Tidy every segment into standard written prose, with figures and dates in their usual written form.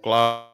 Cloud.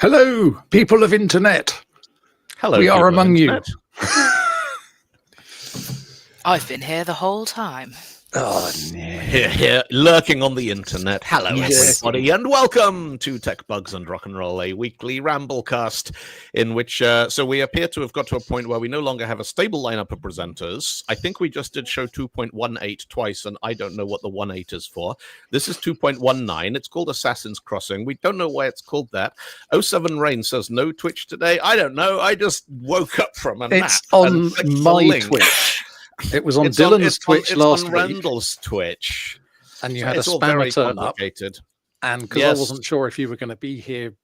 Hello, people of internet. Hello, we are people of among you. internet. I've been here the whole time. Oh, no. Here, lurking on the internet. Hello, Yes. everybody, and welcome to Tech Bugs and Rock and Roll, a weekly ramblecast in which, so we appear to have got to a point where we no longer have a stable lineup of presenters. I think we just did show 2.18 twice, and I don't know what the 1.8 is for. This is 2.19. It's called Assassin's Crossing. We don't know why it's called that. 07 Rain says no Twitch today. I don't know. I just woke up from a nap. It's on and my Twitch. It was on Dylan's Twitch last week. week. Rendle's Twitch. And you So had a it's all very spammer turn up. complicated. And because I wasn't sure if you were going to be here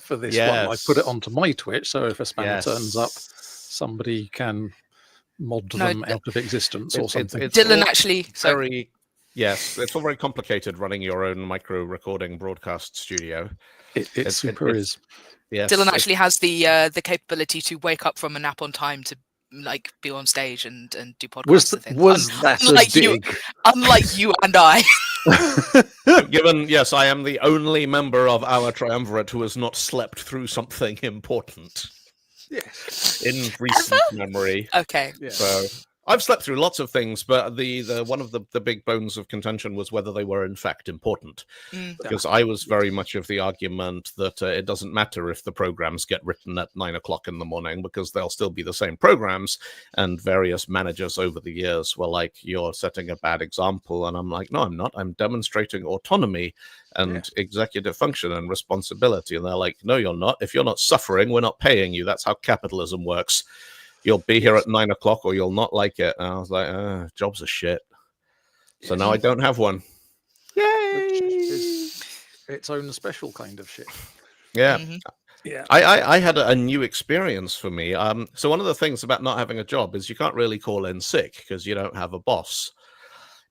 for this one, I put it onto my Twitch. So if a spammer turns up, somebody can mod them out of existence or something. Dylan actually... Yes, it's all very complicated running your own micro recording broadcast studio. It super is. Yes, Dylan actually has the capability to wake up from a nap on time to be on stage and do podcasts. Was that a dig? Unlike you and I. Yes, I am the only member of our triumvirate who has not slept through something important. Yes. In recent memory. Okay. Yeah. So I've slept through lots of things, but the one of the big bones of contention was whether they were in fact important. Because I was very much of the argument that it doesn't matter if the programs get written at 9 o'clock in the morning, because they'll still be the same programs. And various managers over the years were like, you're setting a bad example. And I'm like, no, I'm not. I'm demonstrating autonomy and executive function and responsibility. And they're like, no, you're not. If you're not suffering, we're not paying you. That's how capitalism works. You'll be here at 9 o'clock or you'll not like it. And I was like, jobs are shit. So now I don't have one. Yay! Which is its own special kind of shit. Yeah. Mm-hmm. Yeah. I had a new experience for me. So one of the things about not having a job is you can't really call in sick because you don't have a boss.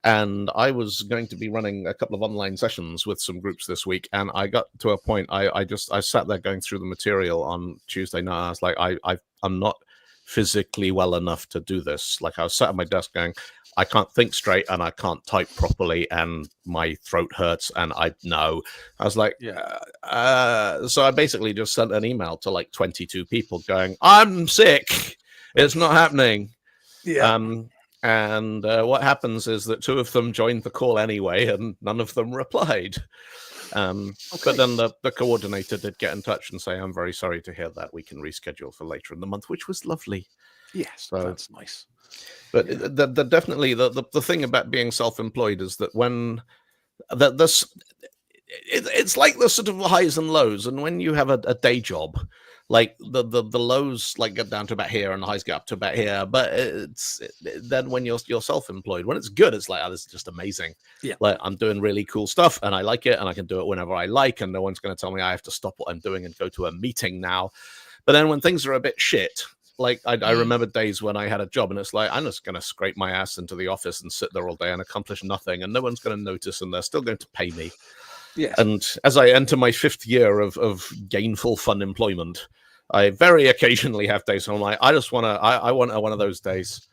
And I was going to be running a couple of online sessions with some groups this week, and I got to a point. I sat there going through the material on Tuesday night. I was like, I'm not physically well enough to do this. Like, I was sat at my desk going, I can't think straight and I can't type properly and my throat hurts and I know. I was like, so I basically just sent an email to like 22 people going, I'm sick. It's not happening. Yeah. And what happens is that 2 of them joined the call anyway, and none of them replied. But then the coordinator did get in touch and say, I'm very sorry to hear that. We can reschedule for later in the month, which was lovely. Yes, so, that's nice. But definitely the thing about being self-employed is that when it's like the sort of highs and lows. And when you have a day job, like the lows like get down to about here and the highs get up to about here. But then when you're self-employed, when it's good, it's like, oh, this is just amazing. Yeah, like I'm doing really cool stuff and I like it and I can do it whenever I like, and no one's going to tell me I have to stop what I'm doing and go to a meeting now. But then when things are a bit shit, like I remember days when I had a job and it's like, I'm just going to scrape my ass into the office and sit there all day and accomplish nothing, and no one's going to notice, and they're still going to pay me. Yes. And as I enter my 5th year of gainful fun employment, I very occasionally have days when I'm like, I want one of those days.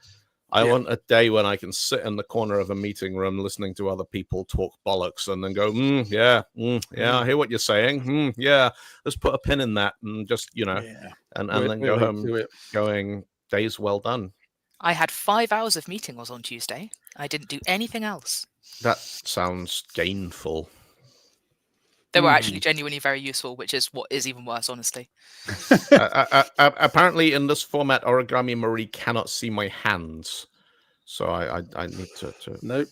I want a day when I can sit in the corner of a meeting room listening to other people talk bollocks and then go, yeah, I hear what you're saying. Yeah, let's put a pin in that and just, and then go home going, days well done. I had 5 hours of meetings on Tuesday. I didn't do anything else. That sounds gainful. They were actually genuinely very useful, which is what is even worse, honestly. Apparently, in this format, Origami Marie cannot see my hands, so I need to. Nope.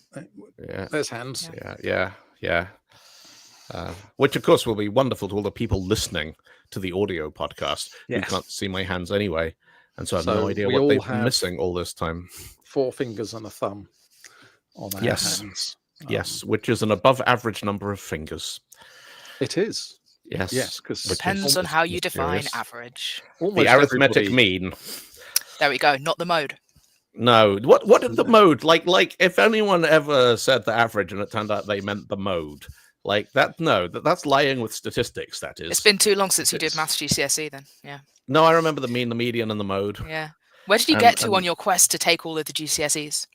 Yeah, there's hands. Yeah. Which, of course, will be wonderful to all the people listening to the audio podcast who can't see my hands anyway, and so I have no idea what they've been missing all this time. 4 fingers and a thumb on our hands. Yes, which is an above-average number of fingers. It is. Yes, because depends on how you define average. The arithmetic mean. There we go. Not the mode. No. What is the mode? Like if anyone ever said the average and it turned out they meant the mode, like that. No, that's lying with statistics. That is. It's been too long since you did maths GCSE. Then, yeah. No, I remember the mean, the median, and the mode. Yeah. Where did you get to on your quest to take all of the GCSEs?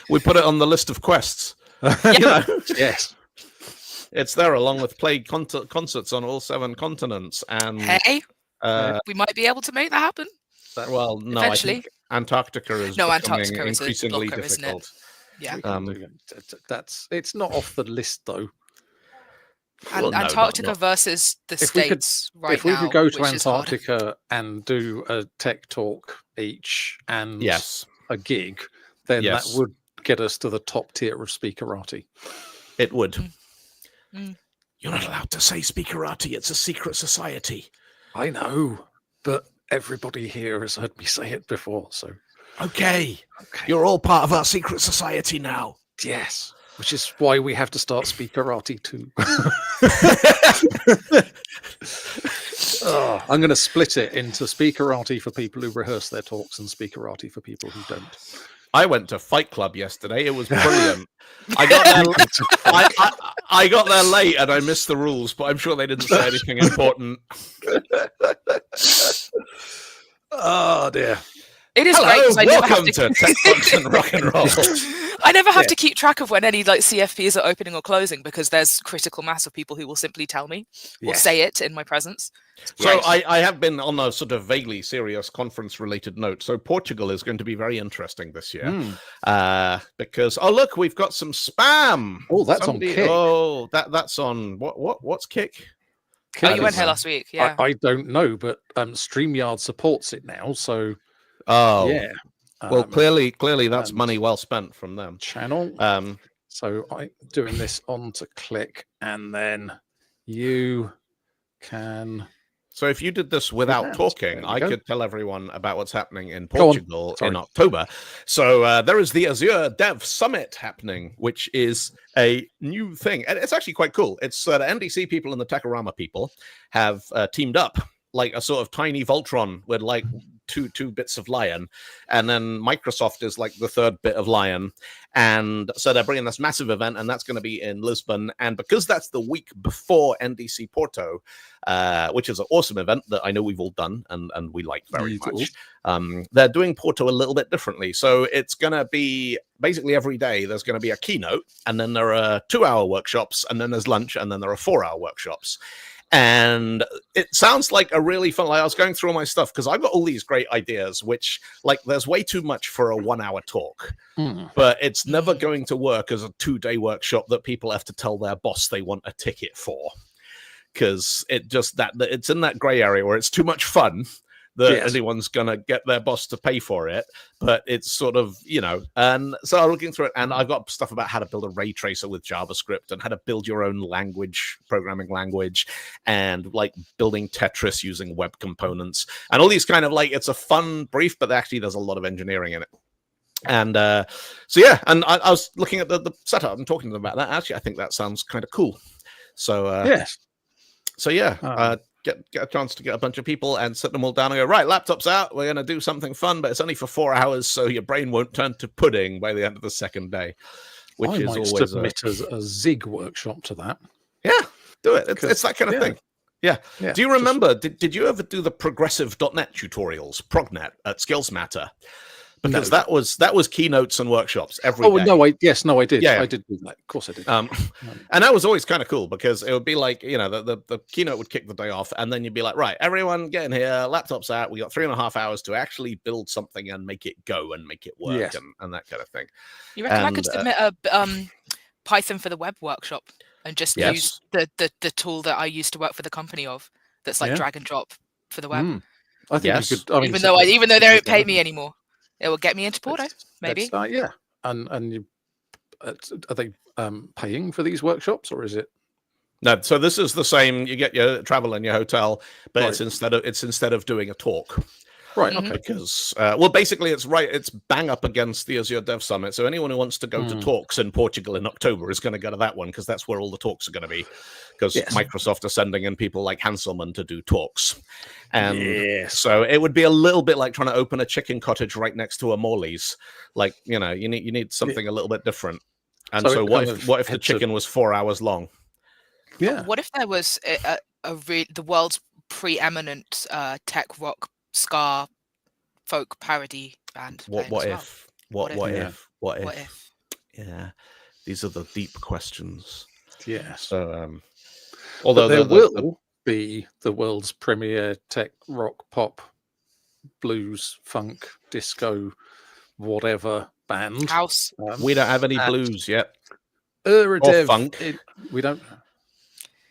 We put it on the list of quests. Yes. It's there along with played concerts on all 7 continents, and we might be able to make that happen. No, eventually. I think Antarctica is becoming increasingly blocker, difficult. Yeah, it's not off the list though. Antarctica versus the States right now. If we could go to Antarctica and do a tech talk each and a gig, then that would get us to the top tier of speakerati. It would. You're not allowed to say speakerati. It's a secret society. I know, but everybody here has heard me say it before, so... Okay. You're all part of our secret society now. Yes, which is why we have to start speakerati too. I'm going to split it into speakerati for people who rehearse their talks and speakerati for people who don't. I went to Fight Club yesterday. It was brilliant. I got there late and I missed the rules, but I'm sure they didn't say anything important. Oh dear! It is great because I never have to Tech Talks and Rock and Roll. I never have to keep track of when any CFPs are opening or closing because there's critical mass of people who will simply tell me or say it in my presence. So I have been on a sort of vaguely serious conference-related note. So Portugal is going to be very interesting this year because look, we've got some spam. Oh, that's on Kick. Oh, that's on what's Kick? You went here last week. Yeah, I don't know, but StreamYard supports it now. So yeah. Well, clearly, that's money well spent from them. Channel. So I'm doing this on to Click, and then you can. So if you did this without talking, I could tell everyone about what's happening in Portugal in October. So there is the Azure Dev Summit happening, which is a new thing. And it's actually quite cool. It's the NDC people and the Techorama people have teamed up like a sort of tiny Voltron with like two bits of Lion, and then Microsoft is like the 3rd bit of Lion, and so they're bringing this massive event, and that's going to be in Lisbon. And because that's the week before NDC Porto, which is an awesome event that I know we've all done and we like very much, they're doing Porto a little bit differently. So it's going to be basically every day there's going to be a keynote, and then there are 2-hour workshops, and then there's lunch, and then there are 4-hour workshops. And it sounds like a really fun, like I was going through all my stuff because I've got all these great ideas, which like there's way too much for a 1 hour talk, but it's never going to work as a 2-day workshop that people have to tell their boss they want a ticket for. Because it's in that gray area where it's too much fun that anyone's gonna get their boss to pay for it, but it's sort of, and so I'm looking through it, and I've got stuff about how to build a ray tracer with JavaScript and how to build your own programming language, and like building Tetris using web components and all these kind of like, it's a fun brief, but actually there's a lot of engineering in it. And and I was looking at the setup and talking to them about that. Actually, I think that sounds kind of cool. So get a chance to get a bunch of people and sit them all down and go, right, laptops out, we're going to do something fun, but it's only for 4 hours, so your brain won't turn to pudding by the end of the second day, which I is might always submit a Zig workshop to that. Yeah, do it. It's that kind of thing. Yeah. Do you remember, did you ever do the progressive.NET tutorials, ProgNet, at Skills Matter? Because that was keynotes and workshops every day. No, I did. Yeah. I did do that. Of course I did. And that was always kind of cool because it would be like, the keynote would kick the day off, and then you'd be like, right, everyone get in here, laptops out. We got 3.5 hours to actually build something and make it go and make it work and that kind of thing. You reckon I could submit a Python for the web workshop and just use the tool that I used to work for the company of that's like drag and drop for the web? I think you could. I mean, even though they don't pay me anymore. It will get me into Porto, maybe. And you, are they paying for these workshops, or is it? No, so this is the same. You get your travel and your hotel, but it's instead of doing a talk. Right. Okay. Because basically it's bang up against the Azure Dev Summit. So anyone who wants to go to talks in Portugal in October is going to go to that one, because that's where all the talks are going to be. Because Microsoft are sending in people like Hanselman to do talks, and so it would be a little bit like trying to open a chicken cottage right next to a Morley's. Like, you need something a little bit different. And so what if the chicken was 4 hours long? Yeah. What if there was the world's preeminent tech rock ska folk parody band? What if? Yeah, these are the deep questions. Yeah. So, although there will be the world's premier tech rock, pop, blues, funk, disco, whatever band. House. We don't have any blues yet. Or funk. We don't.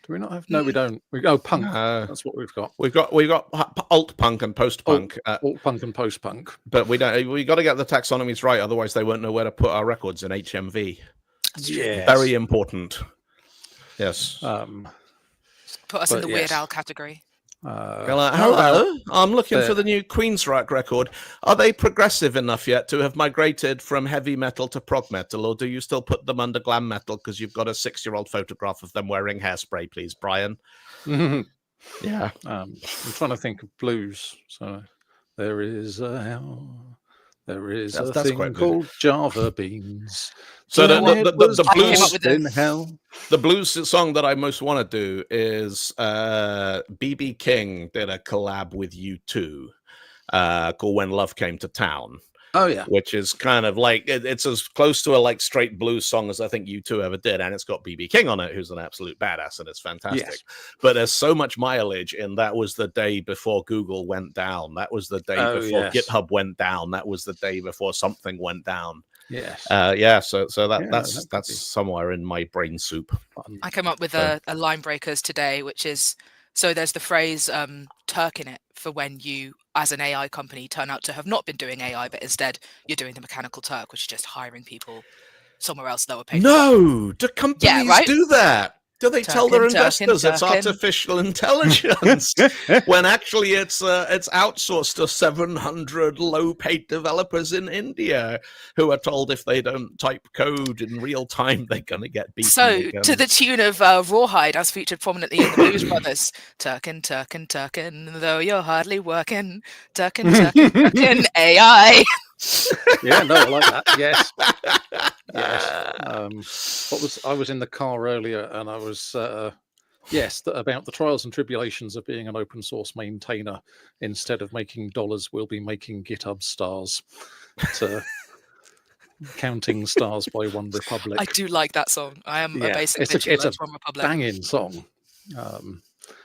Do we not have? No, we don't. Punk. That's what we've got. We've got alt punk and post punk. Alt punk and post punk. But we don't. We got to get the taxonomies right, otherwise they won't know where to put our records in HMV. Yes. Very important. Yes. Put us in the Weird Al category. Hello, I'm looking for the new Queensryche record. Are they progressive enough yet to have migrated from heavy metal to prog metal, or do you still put them under glam metal because you've got a 6-year-old photograph of them wearing hairspray, please, Brian? Yeah. I'm trying to think of blues. So there is a thing called Java beans. So the blues in hell. The blues song that I most want to do is BB King did a collab with U2 called When Love Came to Town. Oh yeah, which is kind of like it's as close to a like straight blues song as I think U2 ever did, and it's got BB King on it, who's an absolute badass, and it's fantastic. Yes. But there's so much mileage in That Was the Day Before Google Went Down. That was the day before GitHub went down. That was the day before something went down. Yes. So that's somewhere in my brain soup. I came up with a line breakers today, which is, so there's the phrase Turk in it for when you, as an AI company, turn out to have not been doing AI, but instead you're doing the Mechanical Turk, which is just hiring people somewhere else lower paid. No, do companies do that? Do they tell their investors it's artificial intelligence when actually it's outsourced to 700 low-paid developers in India who are told if they don't type code in real time, they're going to get beaten. So, again. To the tune of Rawhide, as featured prominently in the Blues Brothers, Turkin, though you're hardly working, Turkin, AI. Yeah, no, I like that. Yes. Yes. I was in the car earlier, and I was about the trials and tribulations of being an open source maintainer. Instead of making dollars, we'll be making GitHub stars. Counting stars by One Republic. I do like that song. I am a basic bitch. It's a One Republic. banging song.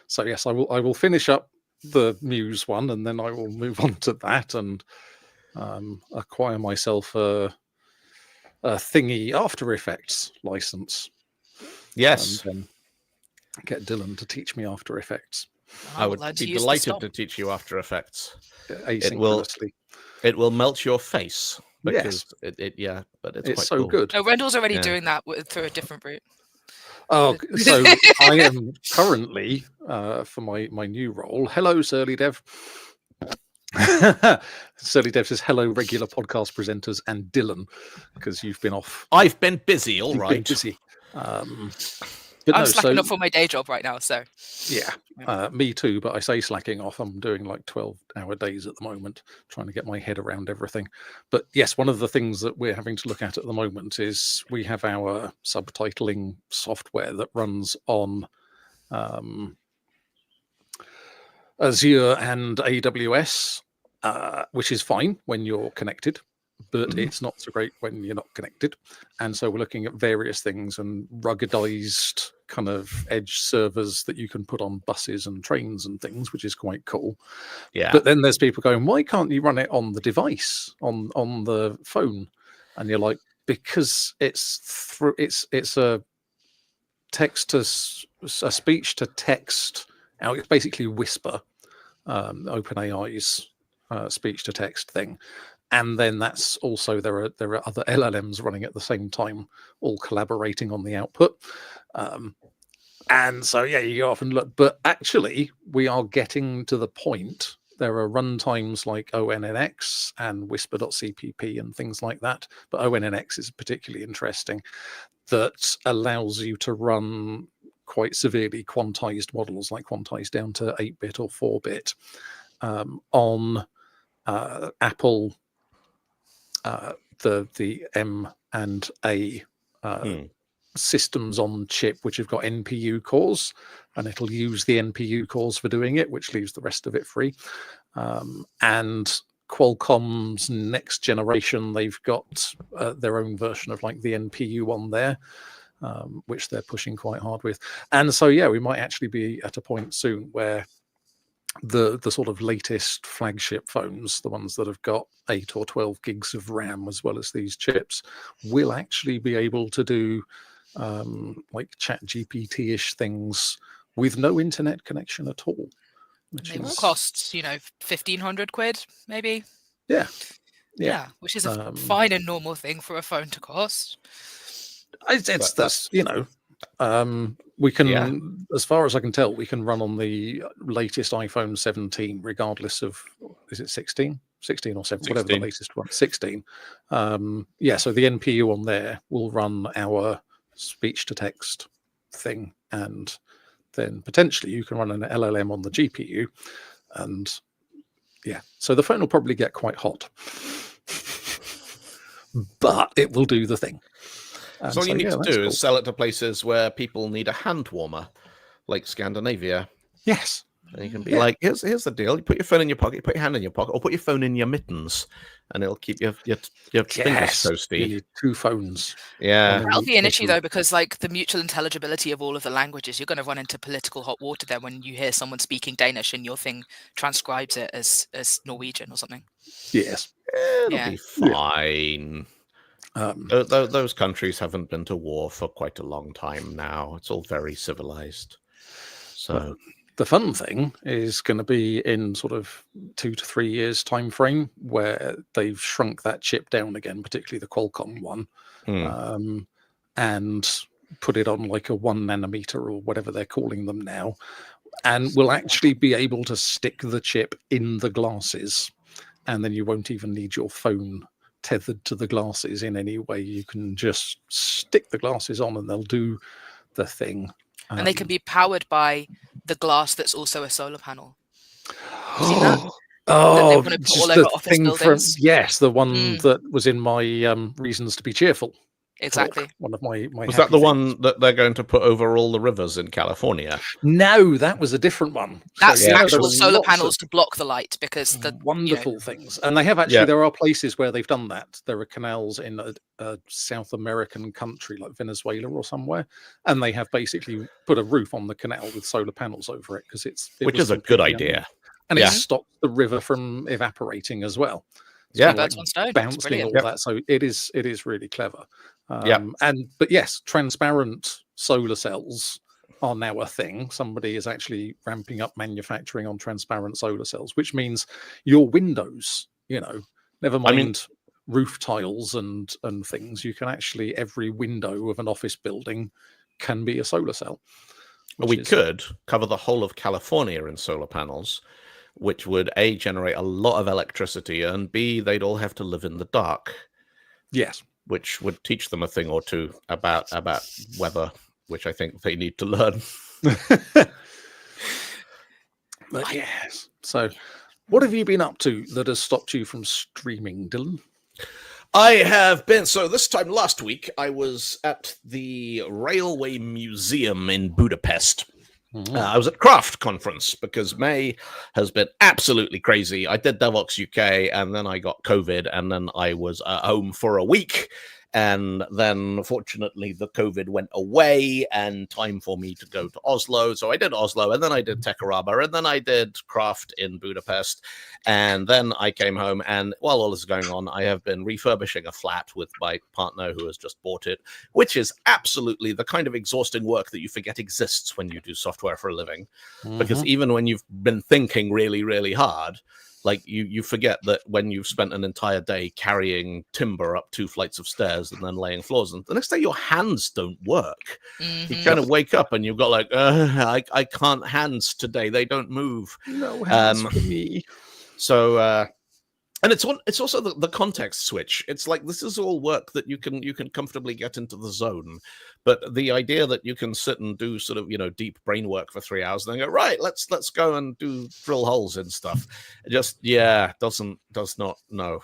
So yes, I will finish up the Muse one, and then I will move on to that and acquire myself a thingy After Effects license. Yes. And get Dylan to teach me After Effects. I would be delighted to teach you After Effects. Asynchronously. It will melt your face. Because but it's quite so cool. good. Oh, Rendle's already doing that through a different route. Oh, so I am currently for my new role. Hello, Surly Dev. Surly Dev says hello, regular podcast presenters and Dylan, because you've been off. I've been busy. All right, been busy. But I'm slacking off for my day job right now, so yeah, me too. But I say slacking off. I'm doing like 12-hour days at the moment, trying to get my head around everything. But yes, one of the things that we're having to look at the moment is we have our subtitling software that runs on Azure and AWS, which is fine when you're connected, but it's not so great when you're not connected. And so we're looking at various things and ruggedized kind of edge servers that you can put on buses and trains and things, which is quite cool. Yeah. But then there's people going, why can't you run it on the device, on the phone? And you're like, because it's a text to a speech to text. It's basically Whisper, OpenAI's speech to text thing. And then that's also there are other LLMs running at the same time, all collaborating on the output. And so you go off and look. But actually, we are getting to the point. There are runtimes like ONNX and Whisper.cpp and things like that. But ONNX is particularly interesting. That allows you to run quite severely quantized models, like quantized down to 8-bit or 4-bit, on Apple. The M and A systems on chip, which have got NPU cores, and it'll use the NPU cores for doing it, which leaves the rest of it free. And Qualcomm's next generation, they've got their own version of like the NPU on there, which they're pushing quite hard with. And so, we might actually be at a point soon where the sort of latest flagship phones, the ones that have got 8 or 12 gigs of RAM as well as these chips, will actually be able to do like chat GPT-ish things with no internet connection at all. Which will cost, 1,500 quid, maybe. Yeah, which is a fine and normal thing for a phone to cost. We can, as far as I can tell, we can run on the latest iPhone 17, regardless of, is it 16 or 7, whatever the latest one, 16. So the NPU on there will run our speech to text thing, and then potentially you can run an LLM on the GPU, and so the phone will probably get quite hot, but it will do the thing. So all you need to do is sell it to places where people need a hand warmer, like Scandinavia. Yes. And you can be like, here's the deal. You put your phone in your pocket, put your hand in your pocket, or put your phone in your mittens, and it'll keep your fingers toasty. You need 2 phones. Yeah. That'll be an issue, though, because like the mutual intelligibility of all of the languages, you're going to run into political hot water then when you hear someone speaking Danish and your thing transcribes it as Norwegian or something. Yes. It'll be fine. Those countries haven't been to war for quite a long time now. It's all very civilized. So the fun thing is going to be in sort of 2 to 3 years time frame where they've shrunk that chip down again, particularly the Qualcomm one, and put it on like a 1 nanometer or whatever they're calling them now, and will actually be able to stick the chip in the glasses, and then you won't even need your phone tethered to the glasses in any way. You can just stick the glasses on and they'll do the thing. And they can be powered by the glass that's also a solar panel. Seen that? Oh, just the thing from the one that was in my Reasons to Be Cheerful. Exactly. One of my was that the one that they're going to put over all the rivers in California? No, that was a different one. That's So, actual solar panels to block the light, because the wonderful things. And they have actually, there are places where they've done that. There are canals in a South American country like Venezuela or somewhere, and they have basically put a roof on the canal with solar panels over it, because which is a good idea. And it stops the river from evaporating as well. Yeah, that's one stone. Bouncing all that. So it is really clever. But yes, transparent solar cells are now a thing. Somebody is actually ramping up manufacturing on transparent solar cells, which means your windows, never mind roof tiles and things, you can actually, every window of an office building can be a solar cell. We could cover the whole of California in solar panels, which would A, generate a lot of electricity, and B, they'd all have to live in the dark. Yes. Which would teach them a thing or two about weather, which I think they need to learn. But yes. So what have you been up to that has stopped you from streaming, Dylan? I have been. So this time last week, I was at the Railway Museum in Budapest. I was at Craft Conference because May has been absolutely crazy. I did DevOps UK, and then I got COVID, and then I was at home for a week. And then, fortunately, the COVID went away and time for me to go to Oslo. So I did Oslo, and then I did Tekoraba, and then I did Craft in Budapest. And then I came home, and while all this is going on, I have been refurbishing a flat with my partner who has just bought it, which is absolutely the kind of exhausting work that you forget exists when you do software for a living. Because even when you've been thinking really, really hard, like you forget that when you've spent an entire day carrying timber up 2 flights of stairs and then laying floors, and the next day your hands don't work. You kind of wake up and you've got like, I can't hands today. They don't move. No hands for me. So, and it's also the context switch. It's like, this is all work that you can comfortably get into the zone. But the idea that you can sit and do sort of, deep brain work for 3 hours and then go, right, let's go and drill holes and stuff. It just, does not, no.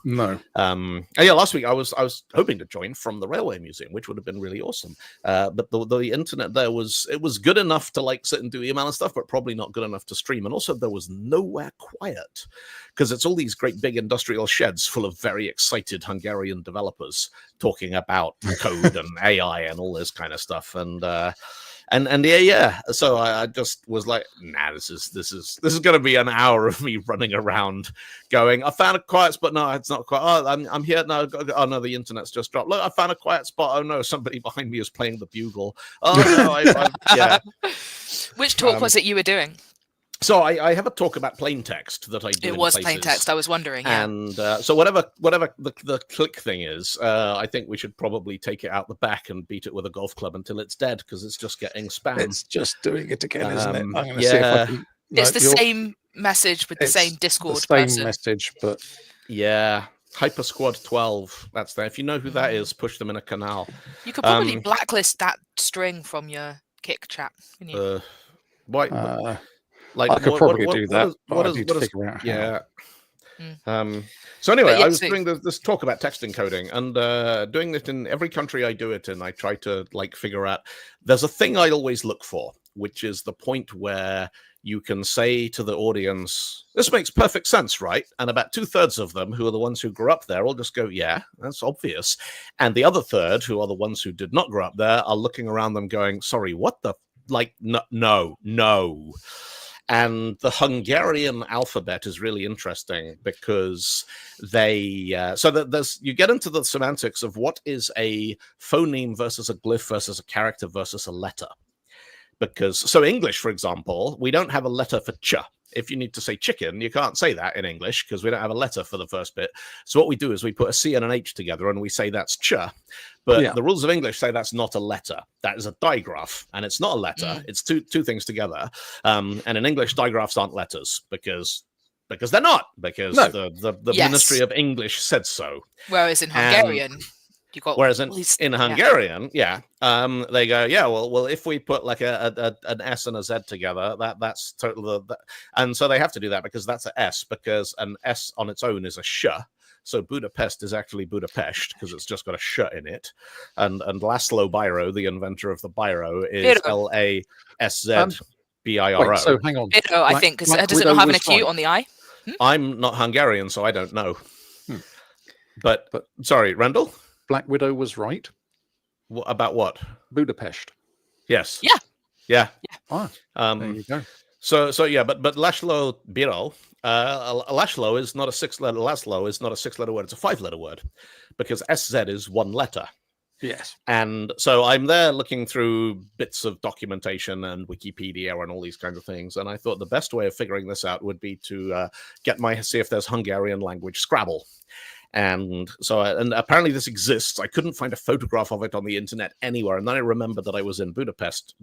No. And last week I was hoping to join from the Railway Museum, which would have been really awesome. But the internet there was good enough to like sit and do email and stuff, but probably not good enough to stream. And also there was nowhere quiet, because it's all these great big industrial sheds full of very excited Hungarian developers talking about code and AI and all this kind of stuff. And so I just was like, nah, this is going to be an hour of me running around going, I found a quiet spot. No, it's not quiet. Oh, I'm here. No, oh no, the internet's just dropped. Look, I found a quiet spot. Oh no, somebody behind me is playing the bugle. Oh no, yeah. Which talk was it you were doing? So I have a talk about plain text that I do. It was plain text. I was wondering. Yeah. And so whatever the click thing is, I think we should probably take it out the back and beat it with a golf club until it's dead, because it's just getting spam. It's just doing it again, isn't it? I'm going to see if I can. It's the same message with the same Discord same message, but Hyper Squad 12. That's there. If you know who that is, push them in a canal. You could probably blacklist that string from your Kick chat. Can you? Why? Like, I could probably do that. What is figure out how. So anyway, I was doing this talk about text encoding, and doing it in every country I do it in. I try to figure out. There's a thing I always look for, which is the point where you can say to the audience, "This makes perfect sense, right?" And about 2/3 of them, who are the ones who grew up there, will just go, "Yeah, that's obvious." And the other third, who are the ones who did not grow up there, are looking around them, going, "Sorry, what the no." And the Hungarian alphabet is really interesting, because they you get into the semantics of what is a phoneme versus a glyph versus a character versus a letter. Because English, for example, we don't have a letter for ch. If you need to say chicken, you can't say that in English because we don't have a letter for the first bit. So what we do is we put a C and an H together and we say that's ch. But the rules of English say that's not a letter. That is a digraph, and it's not a letter. It's two things together. And in English, digraphs aren't letters because they're not. Because the Ministry of English said so. Whereas in Hungarian... Whereas in Hungarian, they go, well, if we put like an S and a Z together, that's totally, and so they have to do that because that's an S, because an S on its own is a sh. So Budapest is actually Budapest because it's just got a sh in it. And Laszlo Biro, the inventor of the biro, is Laszbiro. Wait, so hang on. Biro, I think, because does it not have an acute on the I? I'm not Hungarian, so I don't know. But sorry, Rendle? Black Widow was right. About what? Budapest. Yes. Yeah. Ah, there you go. So yeah, but Laszlo Biro, Laszlo is not a 6-letter. Laszlo is not a 6-letter word. It's a 5-letter word because SZ is 1 letter. Yes. And so I'm there looking through bits of documentation and Wikipedia and all these kinds of things. And I thought the best way of figuring this out would be to see if there's Hungarian language Scrabble. And so, and apparently this exists. I couldn't find a photograph of it on the internet anywhere. And then I remembered that I was in Budapest,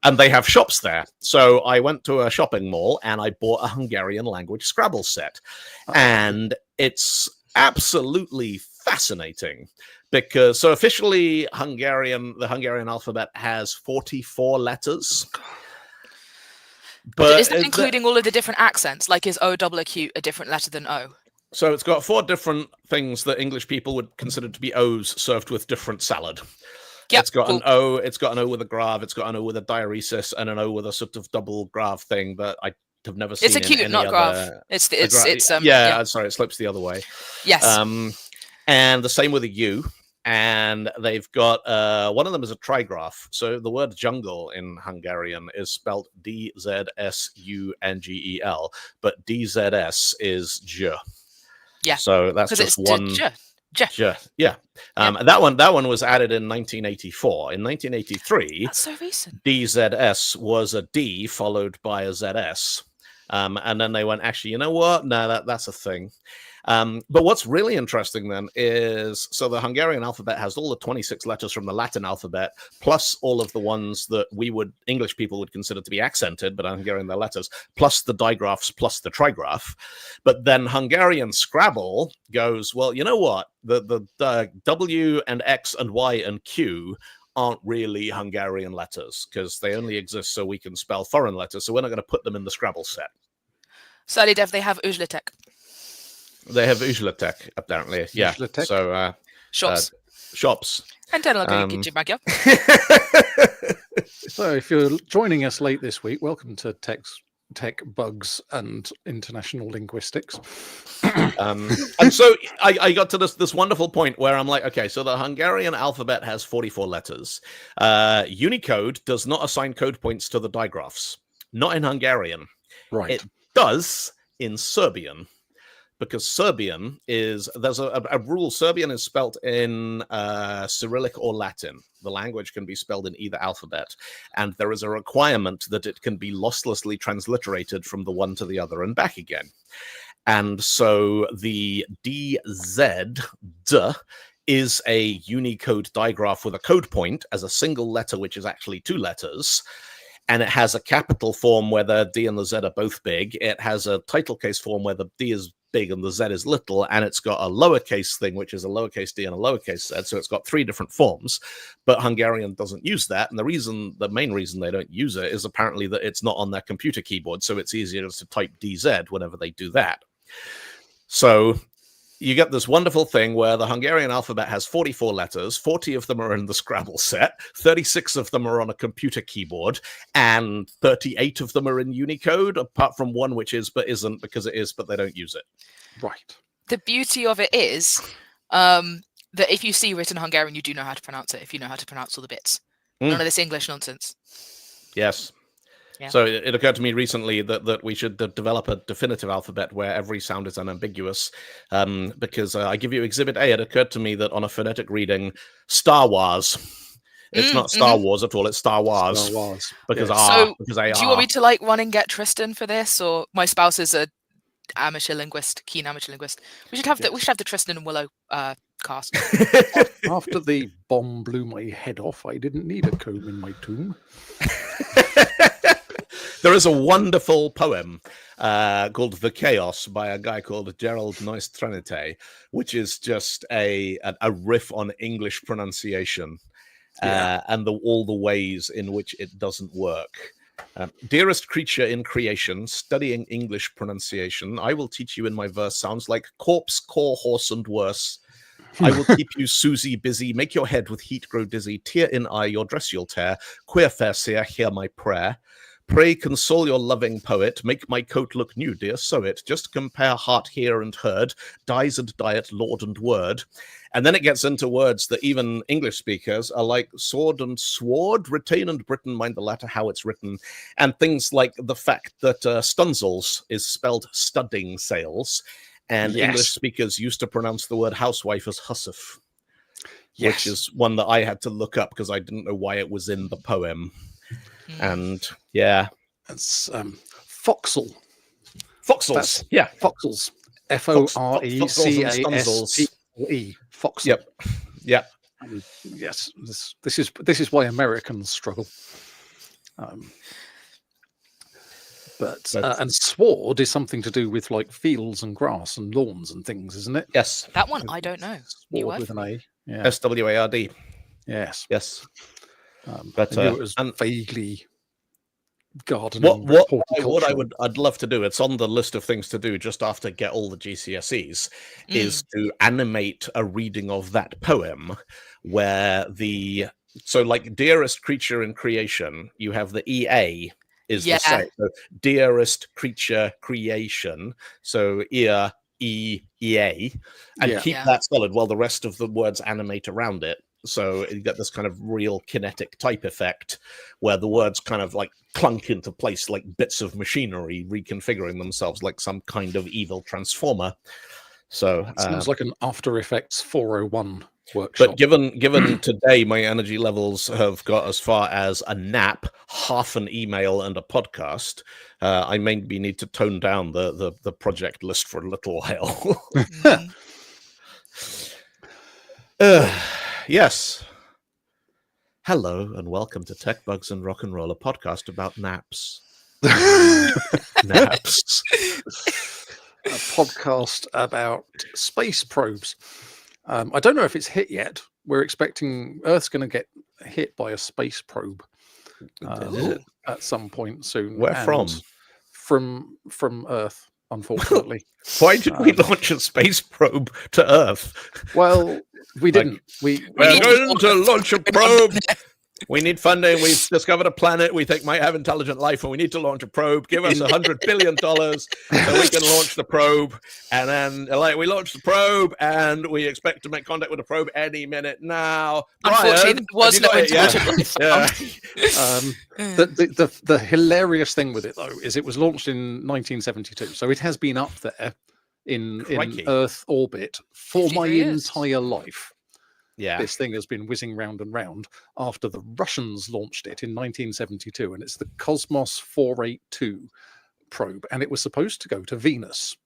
and they have shops there. So I went to a shopping mall and I bought a Hungarian language Scrabble set. And it's absolutely fascinating because, so officially the Hungarian alphabet has 44 letters. But is that including all of the different accents? Like, is O double acute a different letter than O? So it's got 4 different things that English people would consider to be O's served with different salad. Yep, it's got an O. It's got an O with a grav. It's got an O with a diaresis and an O with a sort of double grav thing that I have never seen. It's acute, not grav. Sorry, it slopes the other way. Yes. And the same with a U. And they've got one of them is a trigraph. So the word jungle in Hungarian is spelled DZSUNGEL, but DZS is J. Yeah. So that's just one. Yeah. That one was added in 1984. In 1983, that's so recent. DZS was a D followed by a ZS. And then they went, actually, you know what? No, that's a thing. But what's really interesting then is, so the Hungarian alphabet has all the 26 letters from the Latin alphabet, plus all of the ones that English people would consider to be accented, but Hungarian they're letters, plus the digraphs, plus the trigraph. But then Hungarian Scrabble goes, well, you know what? The W and X and Y and Q aren't really Hungarian letters because they only exist so we can spell foreign letters. So we're not going to put them in the Scrabble set. Sadly, Dev, they have Üzletek. They have Üzletek, apparently. Yeah. Üzletek. So shops. Shops. And Maggia. So if you're joining us late this week, welcome to Tech Bugs and International Linguistics. And so I got to this wonderful point where I'm like, okay, so the Hungarian alphabet has 44 letters. Unicode does not assign code points to the digraphs. Not in Hungarian. Right. It does in Serbian. Because Serbian there's a rule. Serbian is spelt in Cyrillic or Latin. The language can be spelled in either alphabet. And there is a requirement that it can be losslessly transliterated from the one to the other and back again. And so the DZ, D, is a Unicode digraph with a code point as a single letter, which is actually 2 letters. And it has a capital form where the D and the Z are both big. It has a title case form where the D is big and the Z is little, and it's got a lowercase thing, which is a lowercase d and a lowercase z. So it's got 3 different forms, but Hungarian doesn't use that. And the main reason they don't use it is apparently that it's not on their computer keyboard. So it's easier to type DZ whenever they do that. So you get this wonderful thing where the Hungarian alphabet has 44 letters, 40 of them are in the Scrabble set, 36 of them are on a computer keyboard, and 38 of them are in Unicode, apart from one which is but isn't, because it is, but they don't use it. Right. The beauty of it is that if you see written Hungarian, you do know how to pronounce it, if you know how to pronounce all the bits. None of this English nonsense. Yes. Yeah. So it occurred to me recently that we should develop a definitive alphabet where every sound is unambiguous, because I give you Exhibit A. It occurred to me that on a phonetic reading, Star Wars, it's not Star Wars at all. It's Star Wars. Star Wars. Because so because AR. Do you want me to run and get Tristan for this, or my spouse is a keen amateur linguist? We should have the Tristan and Willow cast. After the bomb blew my head off, I didn't need a comb in my tomb. There is a wonderful poem called The Chaos by a guy called Gerald Noyce Trinite, which is just a riff on English pronunciation and all the ways in which it doesn't work. Dearest creature in creation, studying English pronunciation, I will teach you in my verse sounds like corpse, core, horse, and worse. I will keep you, Susie, busy, make your head with heat grow dizzy, tear in eye, your dress you'll tear, queer fair seer, hear my prayer. Pray, console your loving poet, make my coat look new, dear, sew it. Just compare heart, hear, and heard, dies and diet, lord and word. And then it gets into words that even English speakers are like sword and sword, retain and Britain, mind the latter how it's written, and things like the fact that Stunzels is spelled studding sales, and English speakers used to pronounce the word housewife as hussif, which is one that I had to look up because I didn't know why it was in the poem. And it's foxel. Foxels, foxels. Forecastle. Foxel. Yep. Yes, this is why Americans struggle. But and sward is something to do with like fields and grass and lawns and things, isn't it? Yes. That one I don't know. Sward with an A. Yeah. SWARD. Yes. But I knew it was vaguely gardening. I'd love to do, it's on the list of things to do just after get all the GCSEs, is to animate a reading of that poem where so like dearest creature in creation, you have the EA is the same. So dearest creature creation. So EA, and keep that solid while the rest of the words animate around it. So you get this kind of real kinetic type effect where the words kind of like clunk into place like bits of machinery reconfiguring themselves like some kind of evil transformer. So it sounds like an After Effects 401 workshop. But given today my energy levels have got as far as a nap, half an email, and a podcast, I maybe need to tone down the project list for a little while. Yes. Hello and welcome to Tech Bugs and Rock and Roll, a podcast about naps. Naps. A podcast about space probes. I don't know if it's hit yet. We're expecting Earth's going to get hit by a space probe at some point soon. Where from? From Earth, unfortunately. Why did we launch a space probe to Earth? Well, we didn't. We're going to launch a probe. We need funding. We've discovered a planet we think might have intelligent life, and we need to launch a probe. Give us $100 billion so we can launch the probe. And then, we launch the probe, and we expect to make contact with the probe any minute now. Unfortunately, there was no intelligent life. The hilarious thing with it, though, is it was launched in 1972, so it has been up there in Earth orbit for my entire life. Yeah, this thing has been whizzing round and round after the Russians launched it in 1972, and it's the Cosmos 482 probe, and it was supposed to go to Venus.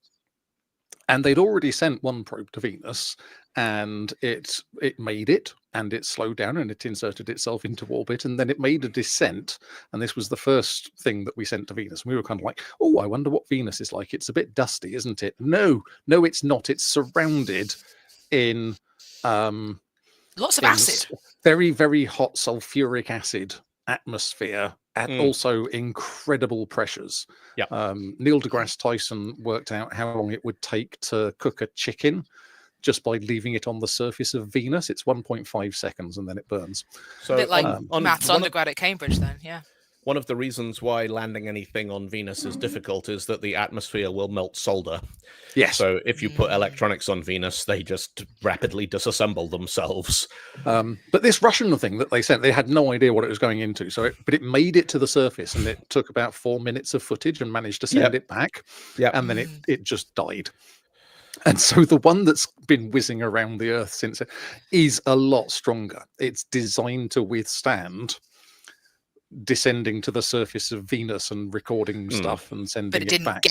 And they'd already sent one probe to Venus, and it made it, and it slowed down, and it inserted itself into orbit, and then it made a descent, and this was the first thing that we sent to Venus. And we were kind of like, oh, I wonder what Venus is like. It's a bit dusty, isn't it? No, it's not. It's surrounded in lots of acid, very, very hot sulfuric acid atmosphere, and also incredible pressures. Neil deGrasse Tyson worked out how long it would take to cook a chicken just by leaving it on the surface of Venus. It's 1.5 seconds and then it burns. So a bit like maths undergrad at Cambridge then. One of the reasons why landing anything on Venus is difficult is that the atmosphere will melt solder. Yes. So if you put electronics on Venus, they just rapidly disassemble themselves. But this Russian thing that they sent, they had no idea what it was going into. But it made it to the surface, and it took about 4 minutes of footage and managed to send it back. And then it just died. And so the one that's been whizzing around the Earth since is a lot stronger. It's designed to withstand descending to the surface of Venus and recording stuff and sending it back.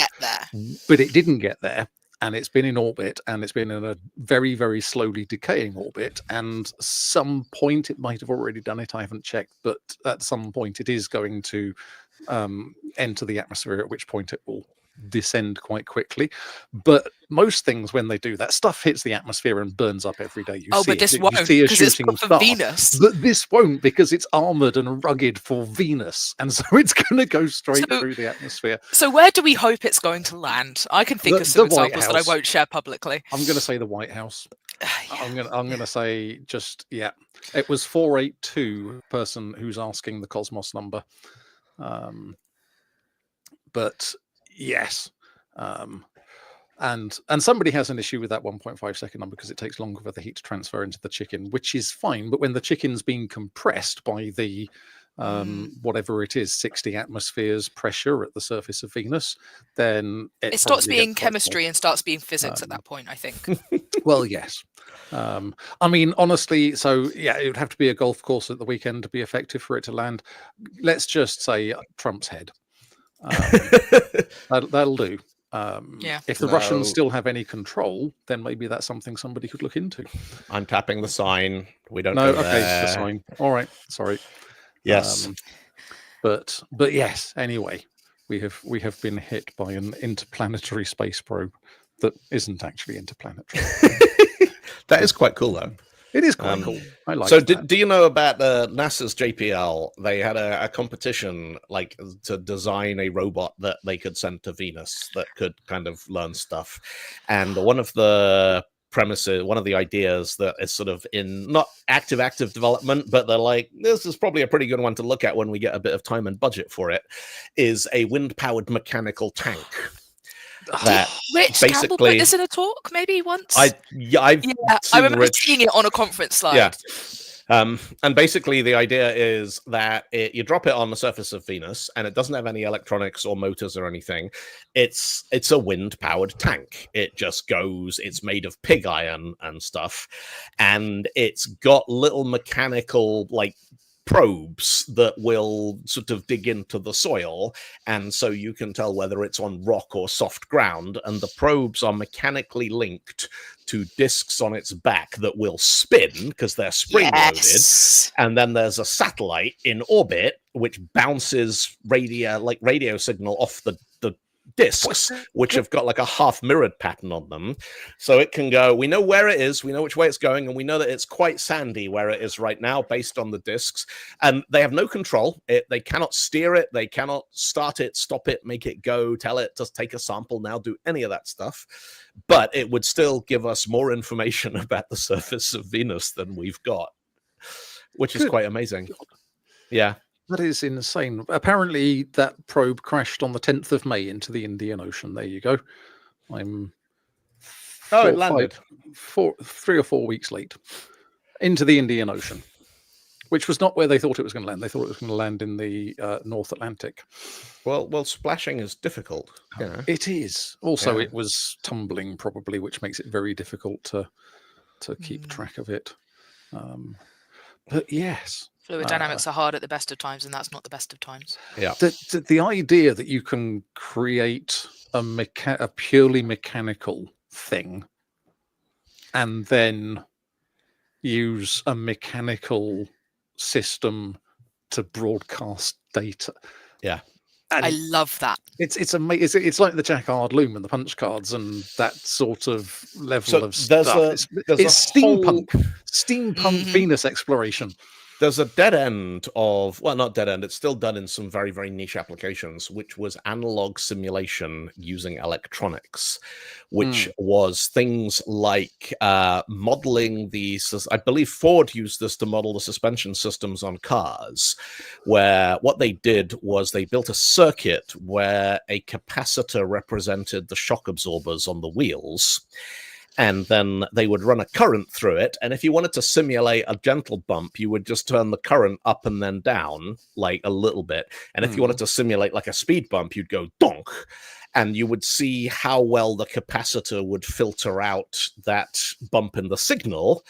But it didn't get there, and it's been in orbit, and it's been in a very, very slowly decaying orbit, and some point it might have already done it, I haven't checked, but at some point it is going to enter the atmosphere, at which point it will descend quite quickly. But most things, when they do that, stuff hits the atmosphere and burns up every day. But this won't, you see a because it's shooting for star. Venus. But this won't, because it's armored and rugged for Venus, and so it's going to go straight through the atmosphere. So where do we hope it's going to land? I can think of some examples that I won't share publicly. I'm going to say the White House. Yeah. I'm going to say just, it was 482 person who's asking the Cosmos number. But yes, and somebody has an issue with that 1.5 second number because it takes longer for the heat to transfer into the chicken, which is fine. But when the chicken's being compressed by the whatever it is, 60 atmospheres pressure at the surface of Venus, then it stops being chemistry and starts being physics at that point, I think. Well, yes. I mean, honestly, so it would have to be a golf course at the weekend to be effective for it to land. Let's just say Trump's head. That'll do. If the Russians still have any control, then maybe that's something somebody could look into. I'm tapping the sign. We don't know. Okay, the sign. All right. Sorry. Yes. But yes. Anyway, we have been hit by an interplanetary space probe that isn't actually interplanetary. That is quite cool, though. It is quite cool. I like. So, do you know about NASA's JPL? They had a competition, like, to design a robot that they could send to Venus that could kind of learn stuff. And one of the premises, one of the ideas that is sort of in not active development, but they're like, this is probably a pretty good one to look at when we get a bit of time and budget for it, is a wind-powered mechanical tank. That Rich Campbell put this in a talk maybe once. I remember seeing it on a conference slide. Yeah. And basically the idea is that you drop it on the surface of Venus and it doesn't have any electronics or motors or anything. It's a wind-powered tank. It just goes, it's made of pig iron and stuff. And it's got little mechanical, like, probes that will sort of dig into the soil, and so you can tell whether it's on rock or soft ground, and the probes are mechanically linked to discs on its back that will spin because they're spring-loaded. And then there's a satellite in orbit which bounces radio signal off the discs, which have got like a half mirrored pattern on them, so it can go, we know where it is, we know which way it's going, and we know that it's quite sandy where it is right now based on the discs, and they have no control. They cannot steer it, they cannot start it, stop it, make it go, tell it to take a sample now, do any of that stuff. But it would still give us more information about the surface of Venus than we've got, which is quite amazing. Yeah. That is insane. Apparently, that probe crashed on the 10th of May into the Indian Ocean. There you go. It landed 3 or 4 weeks late into the Indian Ocean, which was not where they thought it was going to land. They thought it was going to land in the North Atlantic. Well, splashing is difficult. Yeah. It is. Also, it was tumbling probably, which makes it very difficult to keep track of it. But yes. Fluid dynamics are hard at the best of times, and that's not the best of times. Yeah. The idea that you can create a purely mechanical thing and then use a mechanical system to broadcast data. Yeah. And I love that. It's amazing. It's like the Jacquard loom and the punch cards and that sort of level of stuff. It's steampunk Venus exploration. There's a dead end of, well, not dead end, it's still done in some very, very niche applications, which was analog simulation using electronics, which was things like modeling I believe Ford used this to model the suspension systems on cars, where what they did was they built a circuit where a capacitor represented the shock absorbers on the wheels. And then they would run a current through it. And if you wanted to simulate a gentle bump, you would just turn the current up and then down, like a little bit. And if you wanted to simulate like a speed bump, you'd go donk. And you would see how well the capacitor would filter out that bump in the signal.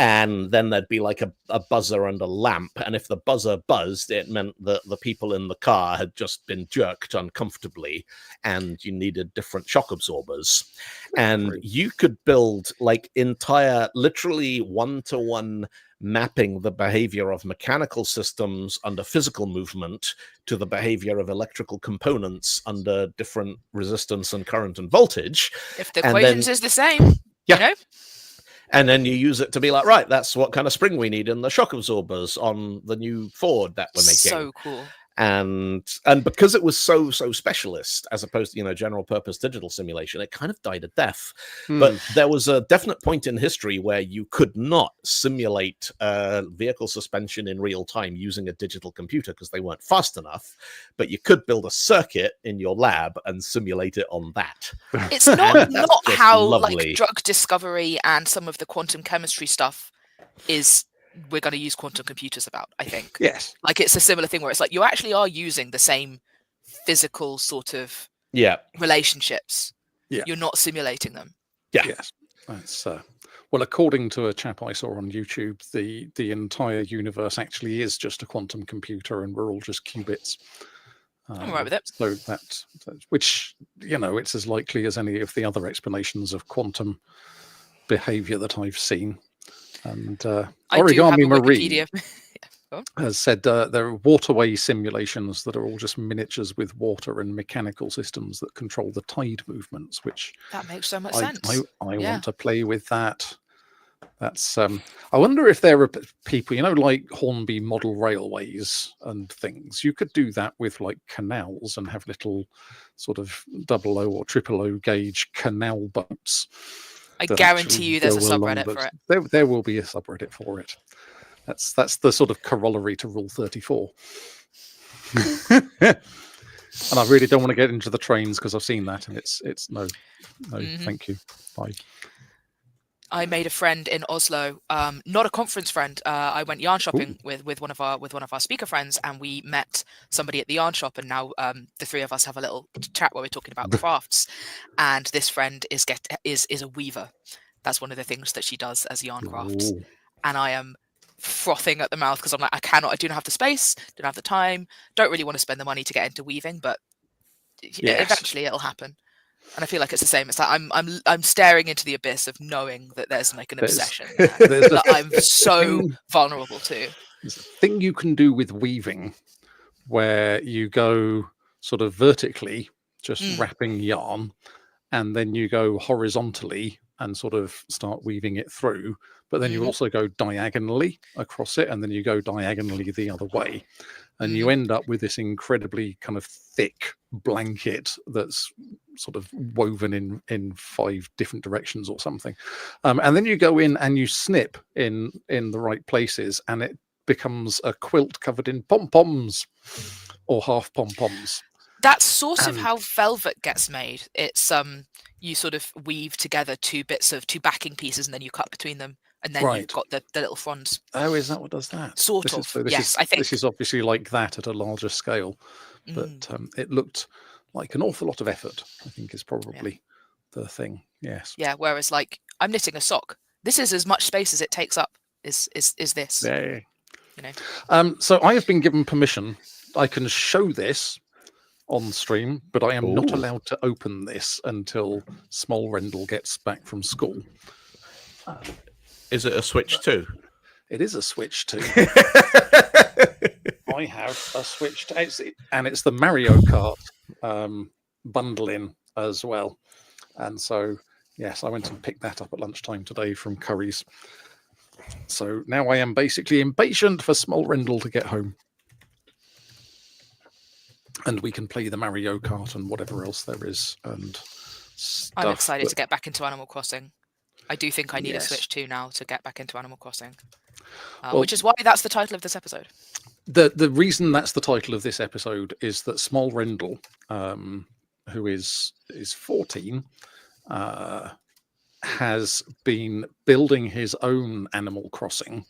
And then there'd be like a buzzer and a lamp. And if the buzzer buzzed, it meant that the people in the car had just been jerked uncomfortably and you needed different shock absorbers. And you could build like entire, literally one-to-one mapping the behavior of mechanical systems under physical movement to the behavior of electrical components under different resistance and current and voltage. If the equations is the same, you know? And then you use it to be like, right, that's what kind of spring we need in the shock absorbers on the new Ford that we're making. So cool. And because it was so specialist as opposed to, general purpose digital simulation, it kind of died a death. But there was a definite point in history where you could not simulate vehicle suspension in real time using a digital computer because they weren't fast enough. But you could build a circuit in your lab and simulate it on that. It's not how lovely. Like drug discovery and some of the quantum chemistry stuff is. We're going to use quantum computers about, I think. Yes. Like it's a similar thing where it's like you actually are using the same physical sort of relationships. Yeah. You're not simulating them. Yeah. Yes. That's well, according to a chap I saw on YouTube, the entire universe actually is just a quantum computer and we're all just qubits. I'm right with it. So that which, it's as likely as any of the other explanations of quantum behavior that I've seen. And Origami Marine has said there are waterway simulations that are all just miniatures with water and mechanical systems that control the tide movements, which that makes so much sense. I want to play with that. That's I wonder if there are people, like Hornby model railways and things. You could do that with like canals and have little sort of 00 or 000 gauge canal boats. I guarantee you there's a subreddit for it. There will be a subreddit for it. That's the sort of corollary to Rule 34. And I really don't want to get into the trains because I've seen that and it's no, thank you. Bye. I made a friend in Oslo, not a conference friend. I went yarn shopping with one of our speaker friends, and we met somebody at the yarn shop. And now the three of us have a little chat where we're talking about crafts. And this friend is a weaver. That's one of the things that she does as yarn crafts. And I am frothing at the mouth because I'm like, I do not have the space, don't have the time, don't really want to spend the money to get into weaving, but eventually it'll happen. And I feel like it's the same. It's like I'm staring into the abyss of knowing that there's like an obsession that I'm so vulnerable to. There's a thing you can do with weaving where you go sort of vertically, just wrapping yarn, and then you go horizontally and sort of start weaving it through. But then you also go diagonally across it, and then you go diagonally the other way. And you end up with this incredibly kind of thick blanket that's sort of woven in 5 different directions or something. And then you go in and you snip in the right places, and it becomes a quilt covered in pom-poms or half pom-poms. That's sort of how velvet gets made. It's you sort of weave together 2 backing pieces, and then you cut between them. And then you've got the little fronds. Oh, is that what does that? Sort of. Yes, I think. This is obviously like that at a larger scale. But it looked like an awful lot of effort, I think is probably the thing. Yes. Yeah, whereas like I'm knitting a sock. This is as much space as it takes up is this. Yeah. So I have been given permission. I can show this on stream, but I am not allowed to open this until Smol Rendle gets back from school. Is it a Switch 2? It is a Switch 2. I have a Switch 2, and it's the Mario Kart bundle in as well. And so, yes, I went and picked that up at lunchtime today from Curry's. So now I am basically impatient for Smol Rendle to get home. And we can play the Mario Kart and whatever else there is. And stuff. I'm excited to get back into Animal Crossing. I do think I need a Switch 2 now to get back into Animal Crossing, which is why that's the title of this episode. The reason that's the title of this episode is that Smol Rendle, who is 14, has been building his own Animal Crossing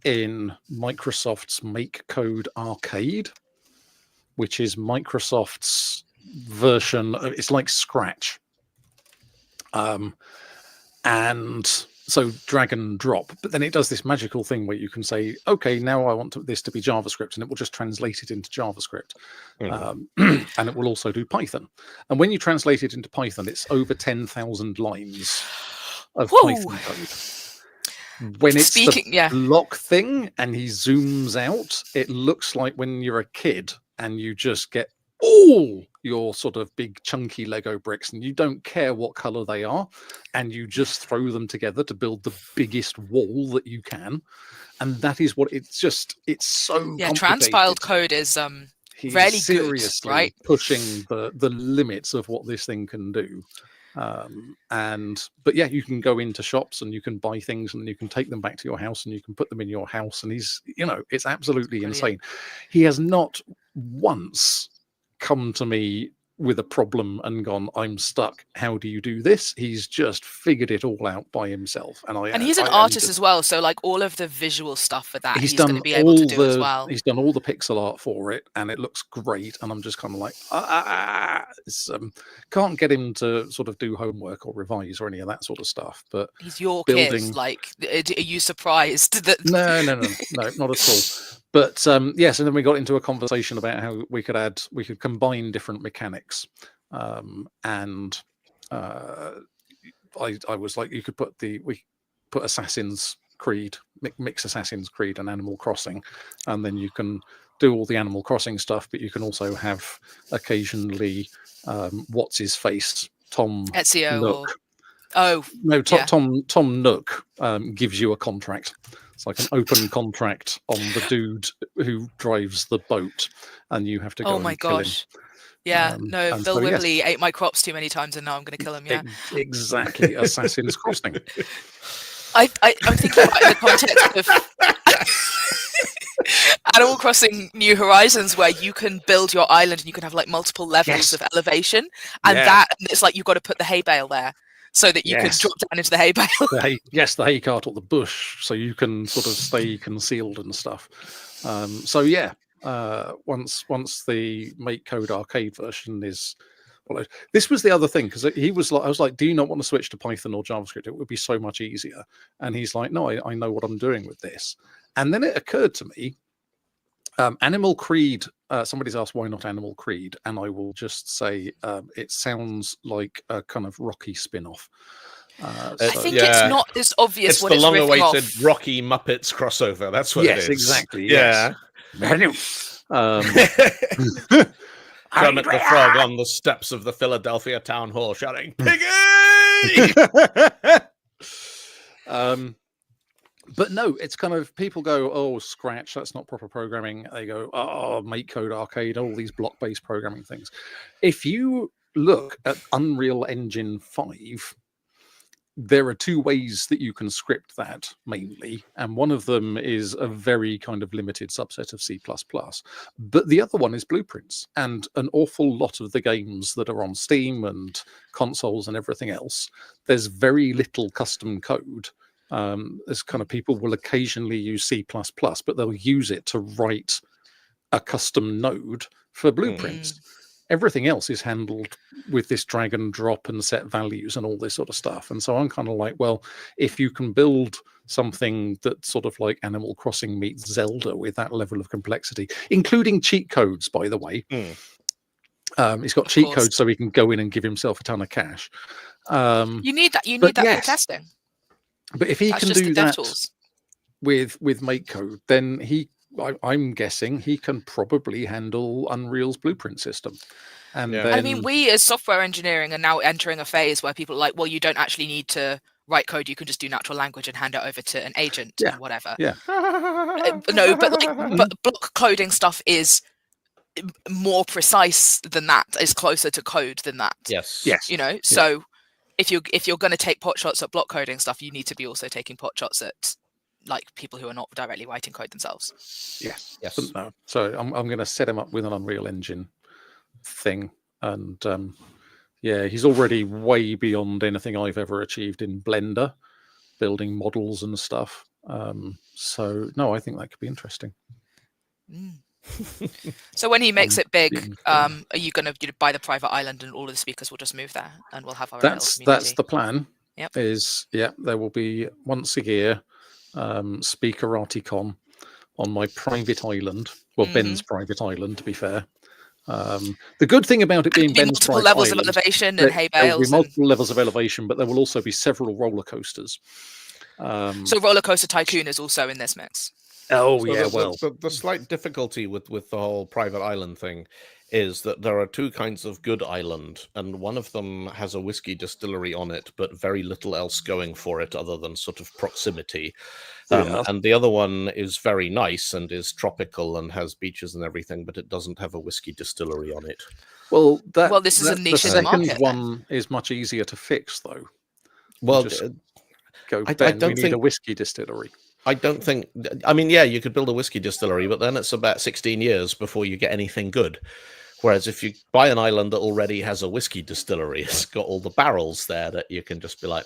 in Microsoft's Make Code Arcade, which is Microsoft's version. It's like Scratch. And so drag and drop, but then it does this magical thing where you can say, okay, now I want this to be JavaScript, and it will just translate it into JavaScript. And it will also do Python. And when you translate it into Python, it's over 10,000 lines of Python code. When it's the block thing and he zooms out, it looks like when you're a kid and you just get all your sort of big chunky Lego bricks and you don't care what color they are, and you just throw them together to build the biggest wall that you can. And that is what it's so complicated. Transpiled code is He's really seriously good, right? pushing the limits of what this thing can do. But yeah, you can go into shops and you can buy things and you can take them back to your house and you can put them in your house, and he's, it's absolutely insane. He has not once come to me with a problem and gone, I'm stuck, how do you do this? He's just figured it all out by himself. And he's an artist as well, so like all of the visual stuff for that he's going to be able to do as well. He's done all the pixel art for it and it looks great, and I'm just kind of like can't get him to sort of do homework or revise or any of that sort of stuff. But he's your kid, like, are you surprised that no, not at all. But yes, and then we got into a conversation about how we could combine different mechanics, and I was like, you could put Assassin's Creed, mix Assassin's Creed and Animal Crossing, and then you can do all the Animal Crossing stuff, but you can also have occasionally what's his face, Tom Ezio Nook. Tom Nook gives you a contract. It's like an open contract on the dude who drives the boat, and you have to go and kill him. Yeah, no, Bill Wimbley ate my crops too many times, and now I'm going to kill him. Yeah, exactly. Assassin's Crossing. I'm thinking about it in the context of Animal Crossing New Horizons, where you can build your island and you can have like multiple levels of elevation, and it's like you've got to put the hay bale there so that you can drop down into the hay bale. The hay cart or the bush, so you can sort of stay concealed and stuff. Once the Make Code arcade version is followed. This was the other thing, because I was like, do you not want to switch to Python or JavaScript? It would be so much easier. And he's like, no, I know what I'm doing with this. And then it occurred to me, Animal Creed, somebody's asked why not Animal Creed, and I will just say it sounds like a kind of Rocky spin-off. I think it's not as obvious. It's the long-awaited Rocky Muppets crossover. That's what it is. Exactly. Yeah. Yes. Kermit the Frog on the steps of the Philadelphia town hall shouting, "Piggy!" But no, it's kind of, people go, oh, Scratch, that's not proper programming. They go, oh, Make Code Arcade, all these block-based programming things. If you look at Unreal Engine 5, there are two ways that you can script that mainly, and one of them is a very kind of limited subset of C++, but the other one is blueprints, and an awful lot of the games that are on Steam and consoles and everything else, there's very little custom code. There's kind of, people will occasionally use C++, but they'll use it to write a custom node for blueprints. Everything else is handled with this drag and drop and set values and all this sort of stuff. And so I'm kind of like, well, if you can build something that sort of like Animal Crossing meets Zelda with that level of complexity, including cheat codes, by the way. He's got cheat codes so he can go in and give himself a ton of cash. You need that. You need that for testing. But if he can do that with Make Code, then I'm guessing he can probably handle Unreal's blueprint system. And then, I mean, we as software engineering are now entering a phase where people are like, well, you don't actually need to write code. You can just do natural language and hand it over to an agent or whatever. Yeah. No, but block coding stuff is more precise than that, is closer to code than that. Yes. So if you're going to take pot shots at block coding stuff, you need to be also taking pot shots at like people who are not directly writing code themselves. Yes. No. So I'm going to set him up with an Unreal Engine thing, and he's already way beyond anything I've ever achieved in Blender, building models and stuff. So no, I think that could be interesting. So when he makes it big, are you going to buy the private island and all of the speakers will just move there and we'll have our That's the plan. Yep. There will be once a year Speakerati-Con on my private island. Well, Ben's private island, to be fair. The good thing about it being Ben's private levels island, of elevation and hay bales. There will be multiple levels of elevation, but there will also be several roller coasters. So Roller Coaster Tycoon is also in this mix. Oh, So yeah, the slight difficulty with the whole private island thing is that there are two kinds of good island, and one of them has a whiskey distillery on it, but very little else going for it other than sort of proximity. And the other one is very nice and is tropical and has beaches and everything, but it doesn't have a whiskey distillery on it. Well, this is a niche in the second market. one is much easier to fix, though. Well, I don't need a whiskey distillery. I don't think. I mean, yeah, you could build a whiskey distillery, but then it's about 16 years before you get anything good. Whereas if you buy an island that already has a whiskey distillery, it's got all the barrels there that you can just be like,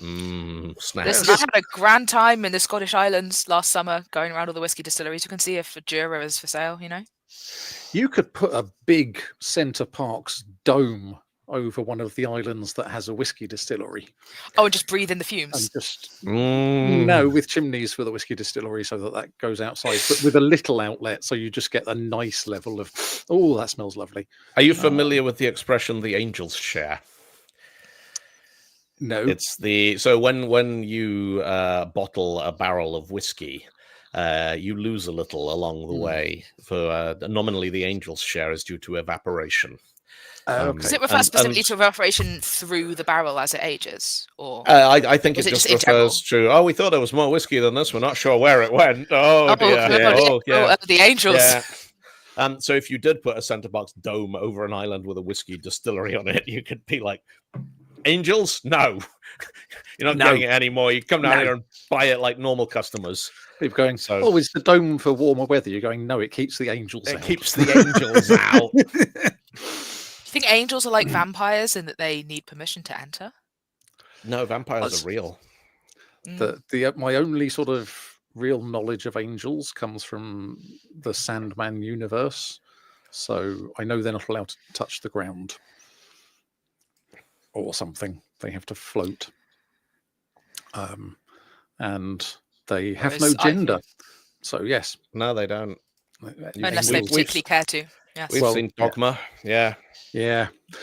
snaps. I had a grand time in the Scottish Islands last summer, going around all the whiskey distilleries. You can see if Jura is for sale. You could put a big Centre Parks dome over one of the islands that has a whiskey distillery. Oh, and just breathe in the fumes. And just no, with chimneys for the whiskey distillery, so that goes outside, but with a little outlet, so you just get a nice level of. Oh, that smells lovely. Are you familiar with the expression "the angels share"? No, it's so when you bottle a barrel of whiskey. You lose a little along the way. For nominally, the angels share is due to evaporation. Okay. Does it refer specifically to evaporation through the barrel as it ages, or I think it just refers to? Oh, we thought there was more whiskey than this. We're not sure where it went. Oh dear. The angels. Yeah. So if you did put a Centre Parks dome over an island with a whiskey distillery on it, you could be like, angels? No, you're not getting it anymore. You come down here and buy it like normal customers. People going, oh, it's the dome for warmer weather. You're going, no, it keeps the angels out. It keeps the angels out. Do you think angels are like vampires in that they need permission to enter? No, vampires are real. My only sort of real knowledge of angels comes from the Sandman universe. So I know they're not allowed to touch the ground or something. They have to float. And they have no gender. So, yes. No, they don't. Unless they particularly care to. Yes. We've seen Dogma. Yeah.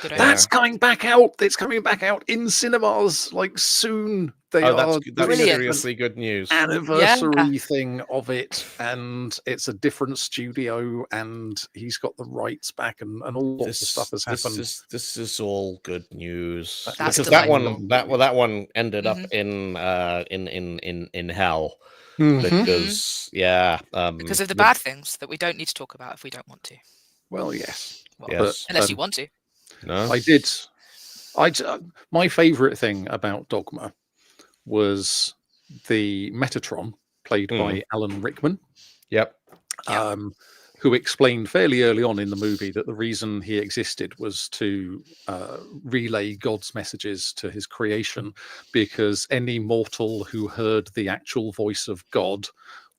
That's coming back out. It's coming back out in cinemas like soon. That's seriously good news. Anniversary thing of it, and it's a different studio, and he's got the rights back, and all sorts of stuff has happened. This is all good news because that one ended up in hell. Because because of the bad things that we don't need to talk about if we don't want to. Well, yes. Yes. Unless you want to. No. My favorite thing about Dogma was the Metatron played by Alan Rickman. Yep. Who explained fairly early on in the movie that the reason he existed was to relay God's messages to his creation, because any mortal who heard the actual voice of God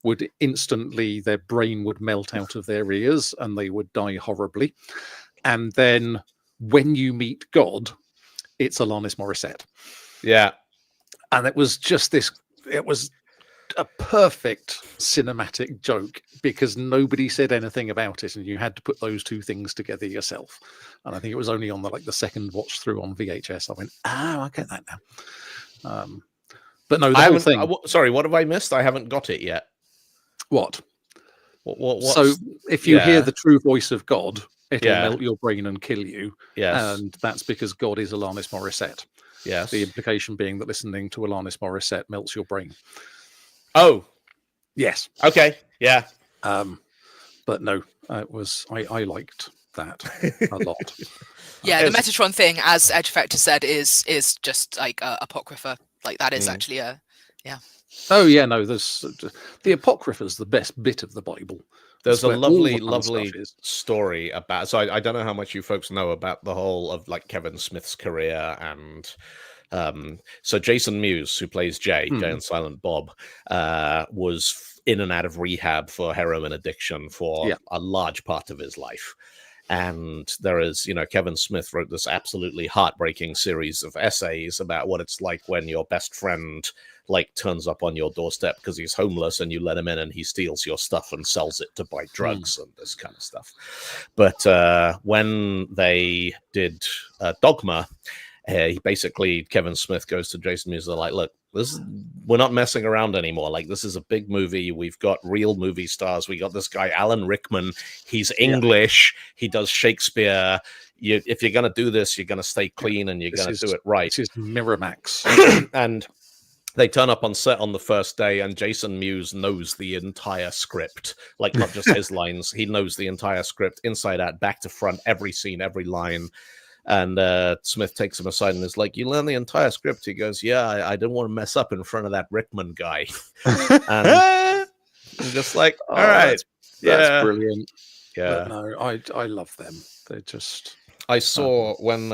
would instantly, their brain would melt out of their ears and they would die horribly. And then when you meet God, it's Alanis Morissette. Yeah. And it was just this, it was a perfect cinematic joke because nobody said anything about it and you had to put those two things together yourself. And I think it was only on the second watch through on VHS. I went, I get that now. But no, the whole thing. Sorry, what have I missed? I haven't got it yet. What? So if you hear the true voice of God, it'll melt your brain and kill you. Yes. And that's because God is Alanis Morissette. Yes. The implication being that listening to Alanis Morissette melts your brain. Oh. Yes. Okay. Yeah. But no, it was I liked that a lot. Yeah, the Metatron thing, as Edge Effector said, is just like apocrypha. Like that is actually a Oh yeah, no. There's the Apocrypha is the best bit of the Bible. There's a lovely story about. So I don't know how much you folks know about the whole of like Kevin Smith's career, and so Jason Mewes, who plays Jay and Silent Bob, was in and out of rehab for heroin addiction for a large part of his life. And there is, Kevin Smith wrote this absolutely heartbreaking series of essays about what it's like when your best friend turns up on your doorstep because he's homeless and you let him in and he steals your stuff and sells it to buy drugs and this kind of stuff. But when they did Dogma, Kevin Smith goes to Jason Mewes, they're like, look, we're not messing around anymore. Like, this is a big movie. We've got real movie stars. We got this guy Alan Rickman. He's English. He does Shakespeare. If you're going to do this, you're going to stay clean and you're going to do it right. This is Miramax. And they turn up on set on the first day, and Jason Mewes knows the entire script, like not just his lines. He knows the entire script inside out, back to front, every scene, every line. And Smith takes him aside and is like, "You learn the entire script?" He goes, "Yeah, I didn't want to mess up in front of that Rickman guy." And I'm just like, all right, that's brilliant. Yeah, but no, I love them. They're just. I saw when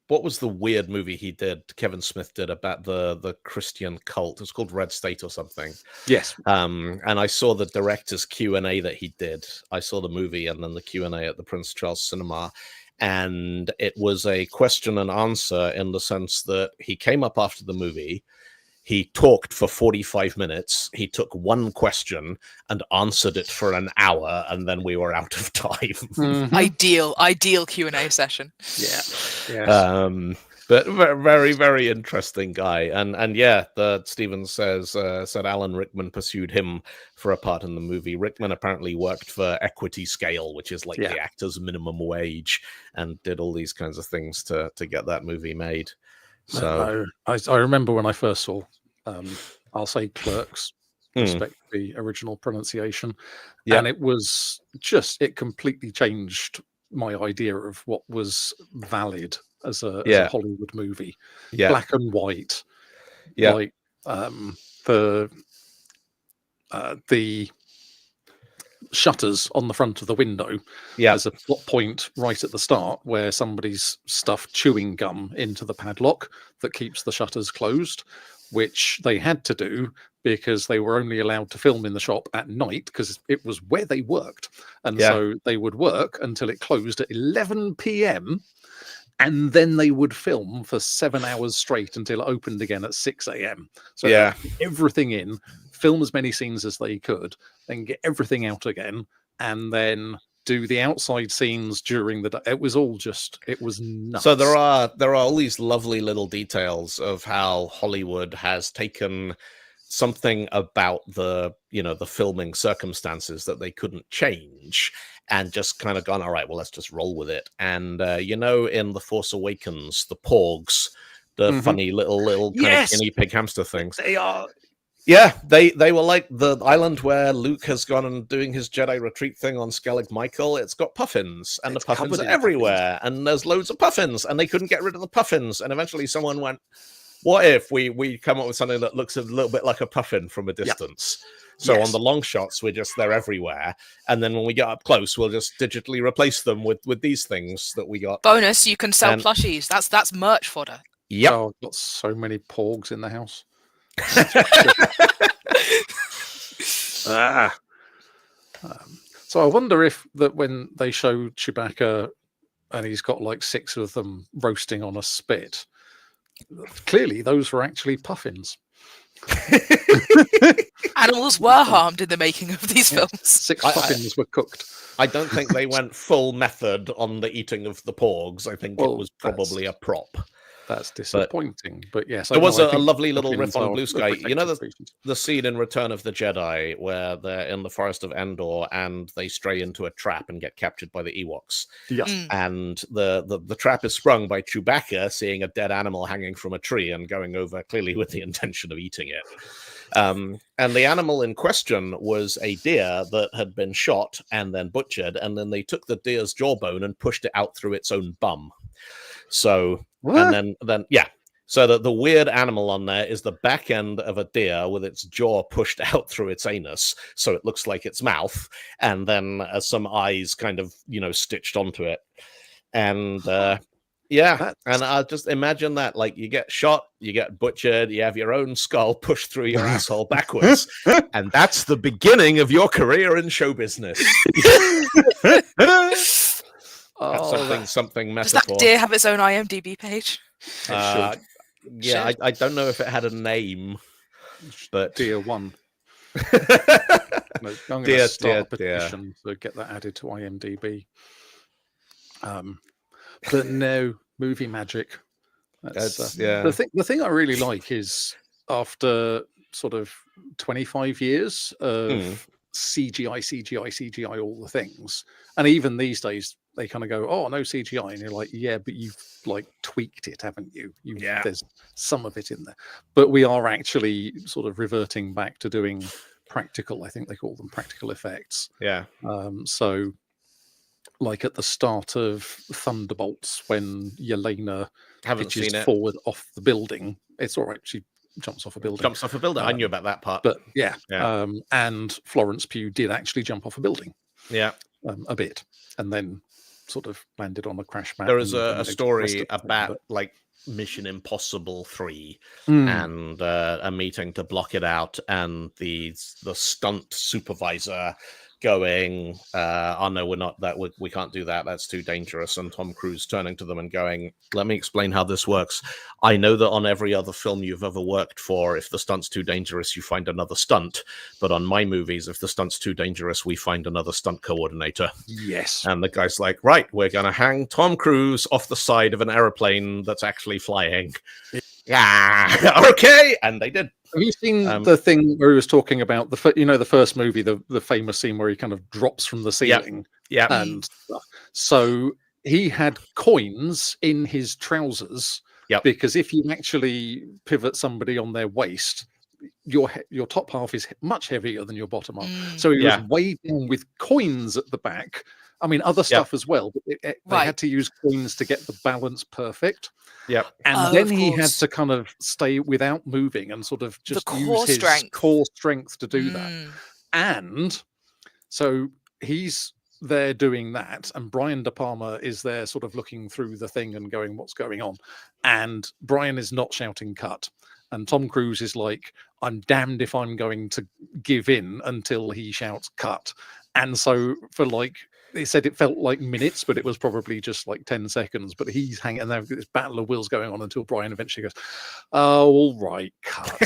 what was the weird movie he did? Kevin Smith did about the Christian cult. It was called Red State or something. Yes. And I saw the director's Q&A that he did. I saw the movie and then the Q&A at the Prince Charles Cinema. And it was a question and answer in the sense that he came up after the movie. He talked for 45 minutes. He took one question and answered it for an hour, and then we were out of time. Mm-hmm. Ideal Q&A session. Yeah. Yes. But very, very interesting guy. And yeah, Steven said Alan Rickman pursued him for a part in the movie. Rickman apparently worked for Equity Scale, which is like the actor's minimum wage, and did all these kinds of things to get that movie made. So I remember when I first saw, I'll say Clerks, respect the original pronunciation, and it was it completely changed my idea of what was valid as a Hollywood movie. Black and white, like the shutters on the front of the window. There's a plot point right at the start where somebody's stuffed chewing gum into the padlock that keeps the shutters closed, which they had to do because they were only allowed to film in the shop at night because it was where they worked. And so they would work until it closed at 11 p.m. and then they would film for 7 hours straight until it opened again at 6 a.m. So everything in, film as many scenes as they could, then get everything out again, and then do the outside scenes during the day. It was all it was nuts. So there are all these lovely little details of how Hollywood has taken something about the filming circumstances that they couldn't change and just kind of gone, all right, well, let's just roll with it. And in The Force Awakens, the Porgs, the funny little kind of guinea pig hamster things, they are. Yeah, they were like the island where Luke has gone and doing his Jedi retreat thing on Skellig Michael. It's got puffins, and the puffins are everywhere, and there's loads of puffins, and they couldn't get rid of the puffins. And eventually someone went, what if we come up with something that looks a little bit like a puffin from a distance? So on the long shots, they're everywhere. And then when we get up close, we'll just digitally replace them with these things that we got. Bonus, you can sell plushies. That's merch fodder. Yep. Oh, I've got so many Porgs in the house. So I wonder if that when they show Chewbacca and he's got like 6 of them roasting on a spit, clearly those were actually puffins. Animals were harmed in the making of these films. 6 puffins were cooked. I don't think they went full method on the eating of the Porgs. I think it was probably a prop. That's disappointing, but yes. There was a lovely little riff on Blue Sky. You know the scene in Return of the Jedi where they're in the forest of Endor and they stray into a trap and get captured by the Ewoks. Yeah. And the trap is sprung by Chewbacca seeing a dead animal hanging from a tree and going over clearly with the intention of eating it. And the animal in question was a deer that had been shot and then butchered, and then they took the deer's jawbone and pushed it out through its own bum. So and then so the weird animal on there is the back end of a deer with its jaw pushed out through its anus, so it looks like its mouth, and then some eyes kind of stitched onto it. And and I just imagine that, like, you get shot, you get butchered, you have your own skull pushed through your asshole backwards, and that's the beginning of your career in show business. Something metaphor. Does that deer have its own IMDb page? I don't know if it had a name, but Deer 1. I'm going to start a petition to get that added to IMDb. But no, movie magic. That's yeah. The thing I really like is after sort of 25 years of CGI, all the things, and even these days they kind of go, "Oh, no CGI," and you're like, "Yeah, but you've like tweaked it, haven't you? There's some of it in there." But we are actually sort of reverting back to doing practical. I think they call them practical effects. Yeah. So, like at the start of Thunderbolts, when Yelena pitches forward off the building, it's all right. She jumps off a building. I knew about that part. But yeah. And Florence Pugh did actually jump off a building. Yeah. A bit, and then sort of landed on a crash mat. There is a story about like Mission Impossible 3 and a meeting to block it out, and the stunt supervisor going, "Oh no, we're not that. We can't do that. That's too dangerous." And Tom Cruise turning to them and going, "Let me explain how this works. I know that on every other film you've ever worked for, if the stunt's too dangerous, you find another stunt. But on my movies, if the stunt's too dangerous, we find another stunt coordinator." Yes. And the guy's like, "Right, we're going to hang Tom Cruise off the side of an aeroplane that's actually flying." Yeah, okay. And they did. Have you seen the thing where he was talking about the first movie, the famous scene where he kind of drops from the ceiling? Yeah. And so he had coins in his trousers because if you actually pivot somebody on their waist, your top half is much heavier than your bottom half. So he was way down with coins at the back. I mean, other stuff as well. But they had to use coins to get the balance perfect. Yep. And then he had to kind of stay without moving and sort of just use his core strength to do that. And so he's there doing that, and Brian De Palma is there sort of looking through the thing and going, "What's going on?" And Brian is not shouting cut. And Tom Cruise is like, "I'm damned if I'm going to give in until he shouts cut." And so for like, they said it felt like minutes, but it was probably just like 10 seconds. But he's hanging, and there's this battle of wills going on until Brian eventually goes, "Oh, all right, cut."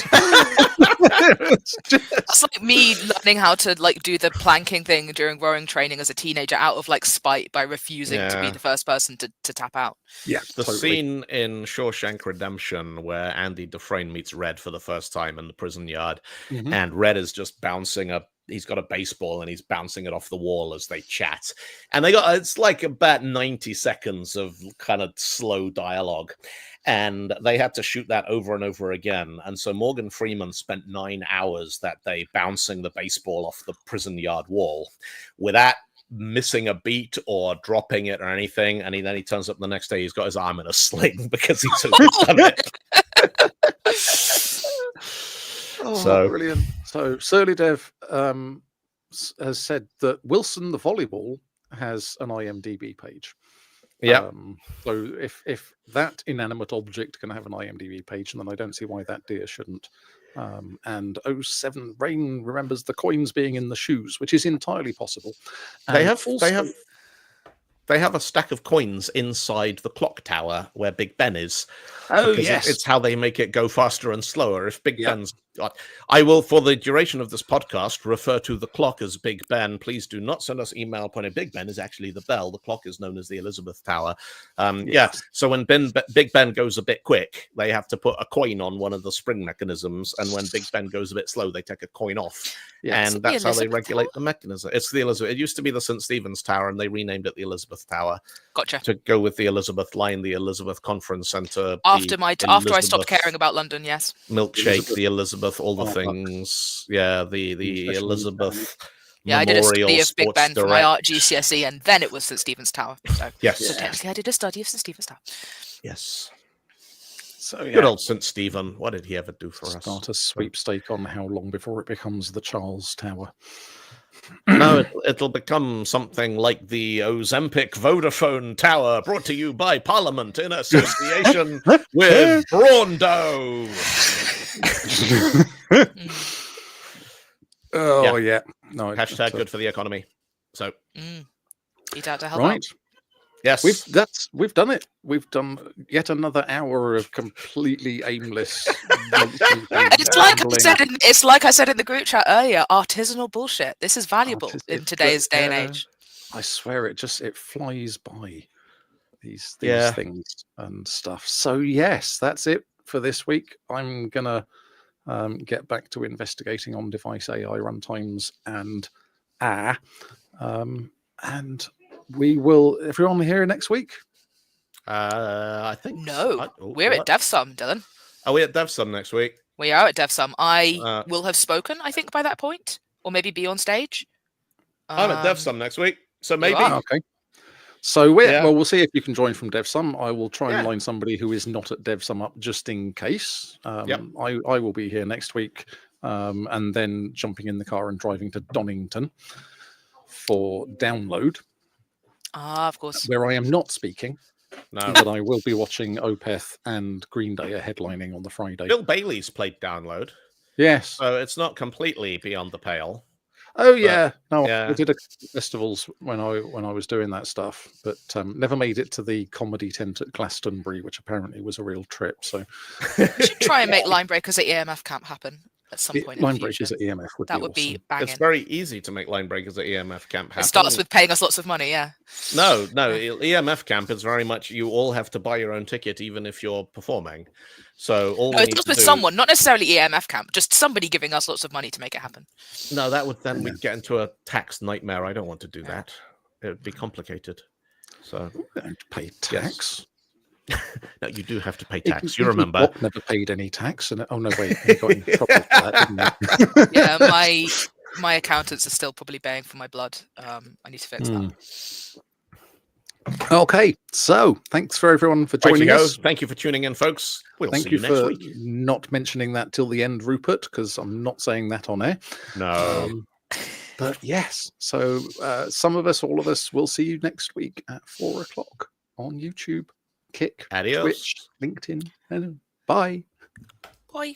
That's like me learning how to like do the planking thing during rowing training as a teenager out of like spite by refusing to be the first person to tap out. Yeah, the scene in Shawshank Redemption where Andy Dufresne meets Red for the first time in the prison yard, and Red is just bouncing up. He's got a baseball and he's bouncing it off the wall as they chat. And it's like about 90 seconds of kind of slow dialogue. And they had to shoot that over and over again. And so Morgan Freeman spent 9 hours that day bouncing the baseball off the prison yard wall without missing a beat or dropping it or anything. And then he turns up the next day, he's got his arm in a sling because he's done it. So brilliant. So Surly Dev has said that Wilson the volleyball has an IMDb page. Yeah. So if that inanimate object can have an IMDb page, then I don't see why that deer shouldn't. And 07 Rain remembers the coins being in the shoes, which is entirely possible. And they have a stack of coins inside the clock tower where Big Ben is. Oh, yes. It's how they make it go faster and slower. If Big Ben's... I will, for the duration of this podcast, refer to the clock as Big Ben. Please do not send us email pointing. Big Ben is actually the bell. The clock is known as the Elizabeth Tower. So when Big Ben goes a bit quick, they have to put a coin on one of the spring mechanisms. And when Big Ben goes a bit slow, they take a coin off. And that's how they regulate the mechanism. It's the Elizabeth. It used to be the St. Stephen's Tower, and they renamed it the Elizabeth Tower. Gotcha. To go with the Elizabeth line, the Elizabeth Conference Centre. After I stopped caring about London, yes. Milkshake, the Elizabeth, all the things. Yeah, the Elizabeth. Yeah, I did a study of Big Ben for my art GCSE, and then it was St. Stephen's Tower. So, yes. So technically, I did a study of St. Stephen's Tower. Yes. So good old St. Stephen. What did he ever do for us? Start a sweepstake on how long before it becomes the Charles Tower. No, it'll become something like the Ozempic Vodafone Tower, brought to you by Parliament in association with Braundo. Yeah. No. Hashtag good for the economy. So, eat out to help out. Yes, we've done it. We've done yet another hour of completely aimless. It's like I said in the group chat earlier. Artisanal bullshit. This is valuable in today's day and age. I swear, it flies by. these Yeah. things and stuff. So yes, that's it for this week. I'm gonna get back to investigating on device AI runtimes and and we will. Everyone here next week? I think No, we're at DevSum, Dylan. Are we at DevSum next week? We are at DevSum. I will have spoken, I think, by that point, or maybe be on stage. I'm at DevSum next week, so maybe. Okay. So well, we'll see if you can join from DevSum. I will try and line somebody who is not at DevSum up just in case. I will be here next week, and then jumping in the car and driving to Donington for download. Of course. Where I am not speaking. No. But I will be watching Opeth and Green Day are headlining on the Friday. Bill Bailey's played download. Yes. So it's not completely beyond the pale. Oh yeah. I did a couple of festivals when I was doing that stuff, but never made it to the comedy tent at Glastonbury, which apparently was a real trip. So we should try and make Line Breakers at EMF Camp happen at some point. Line Breakers at EMF would that be would awesome. Be banging. It's very easy to make Line Breakers at EMF Camp happen. It starts with paying us lots of money, yeah. No, EMF Camp is very much you all have to buy your own ticket, even if you're performing. So all we need it's to with do... someone, not necessarily EMF Camp, just somebody giving us lots of money to make it happen. No, that would then we'd get into a tax nightmare. I don't want to do that. It would be complicated. So don't pay tax. Yes. No, you do have to pay tax. You remember? Bob never paid any tax, and oh no, wait, he got in trouble for that, didn't he? Yeah, my accountants are still probably paying for my blood. I need to fix that. Okay, so thanks for everyone for joining us. Thank you for tuning in, folks. We'll Thank see you you next for week. not mentioning that till the end, Rupert, because I'm not saying that on air. No. But yes, so some of us, all of us, will see you next week at 4:00 on YouTube, Kick, Adios. Twitch, LinkedIn, and bye. Bye.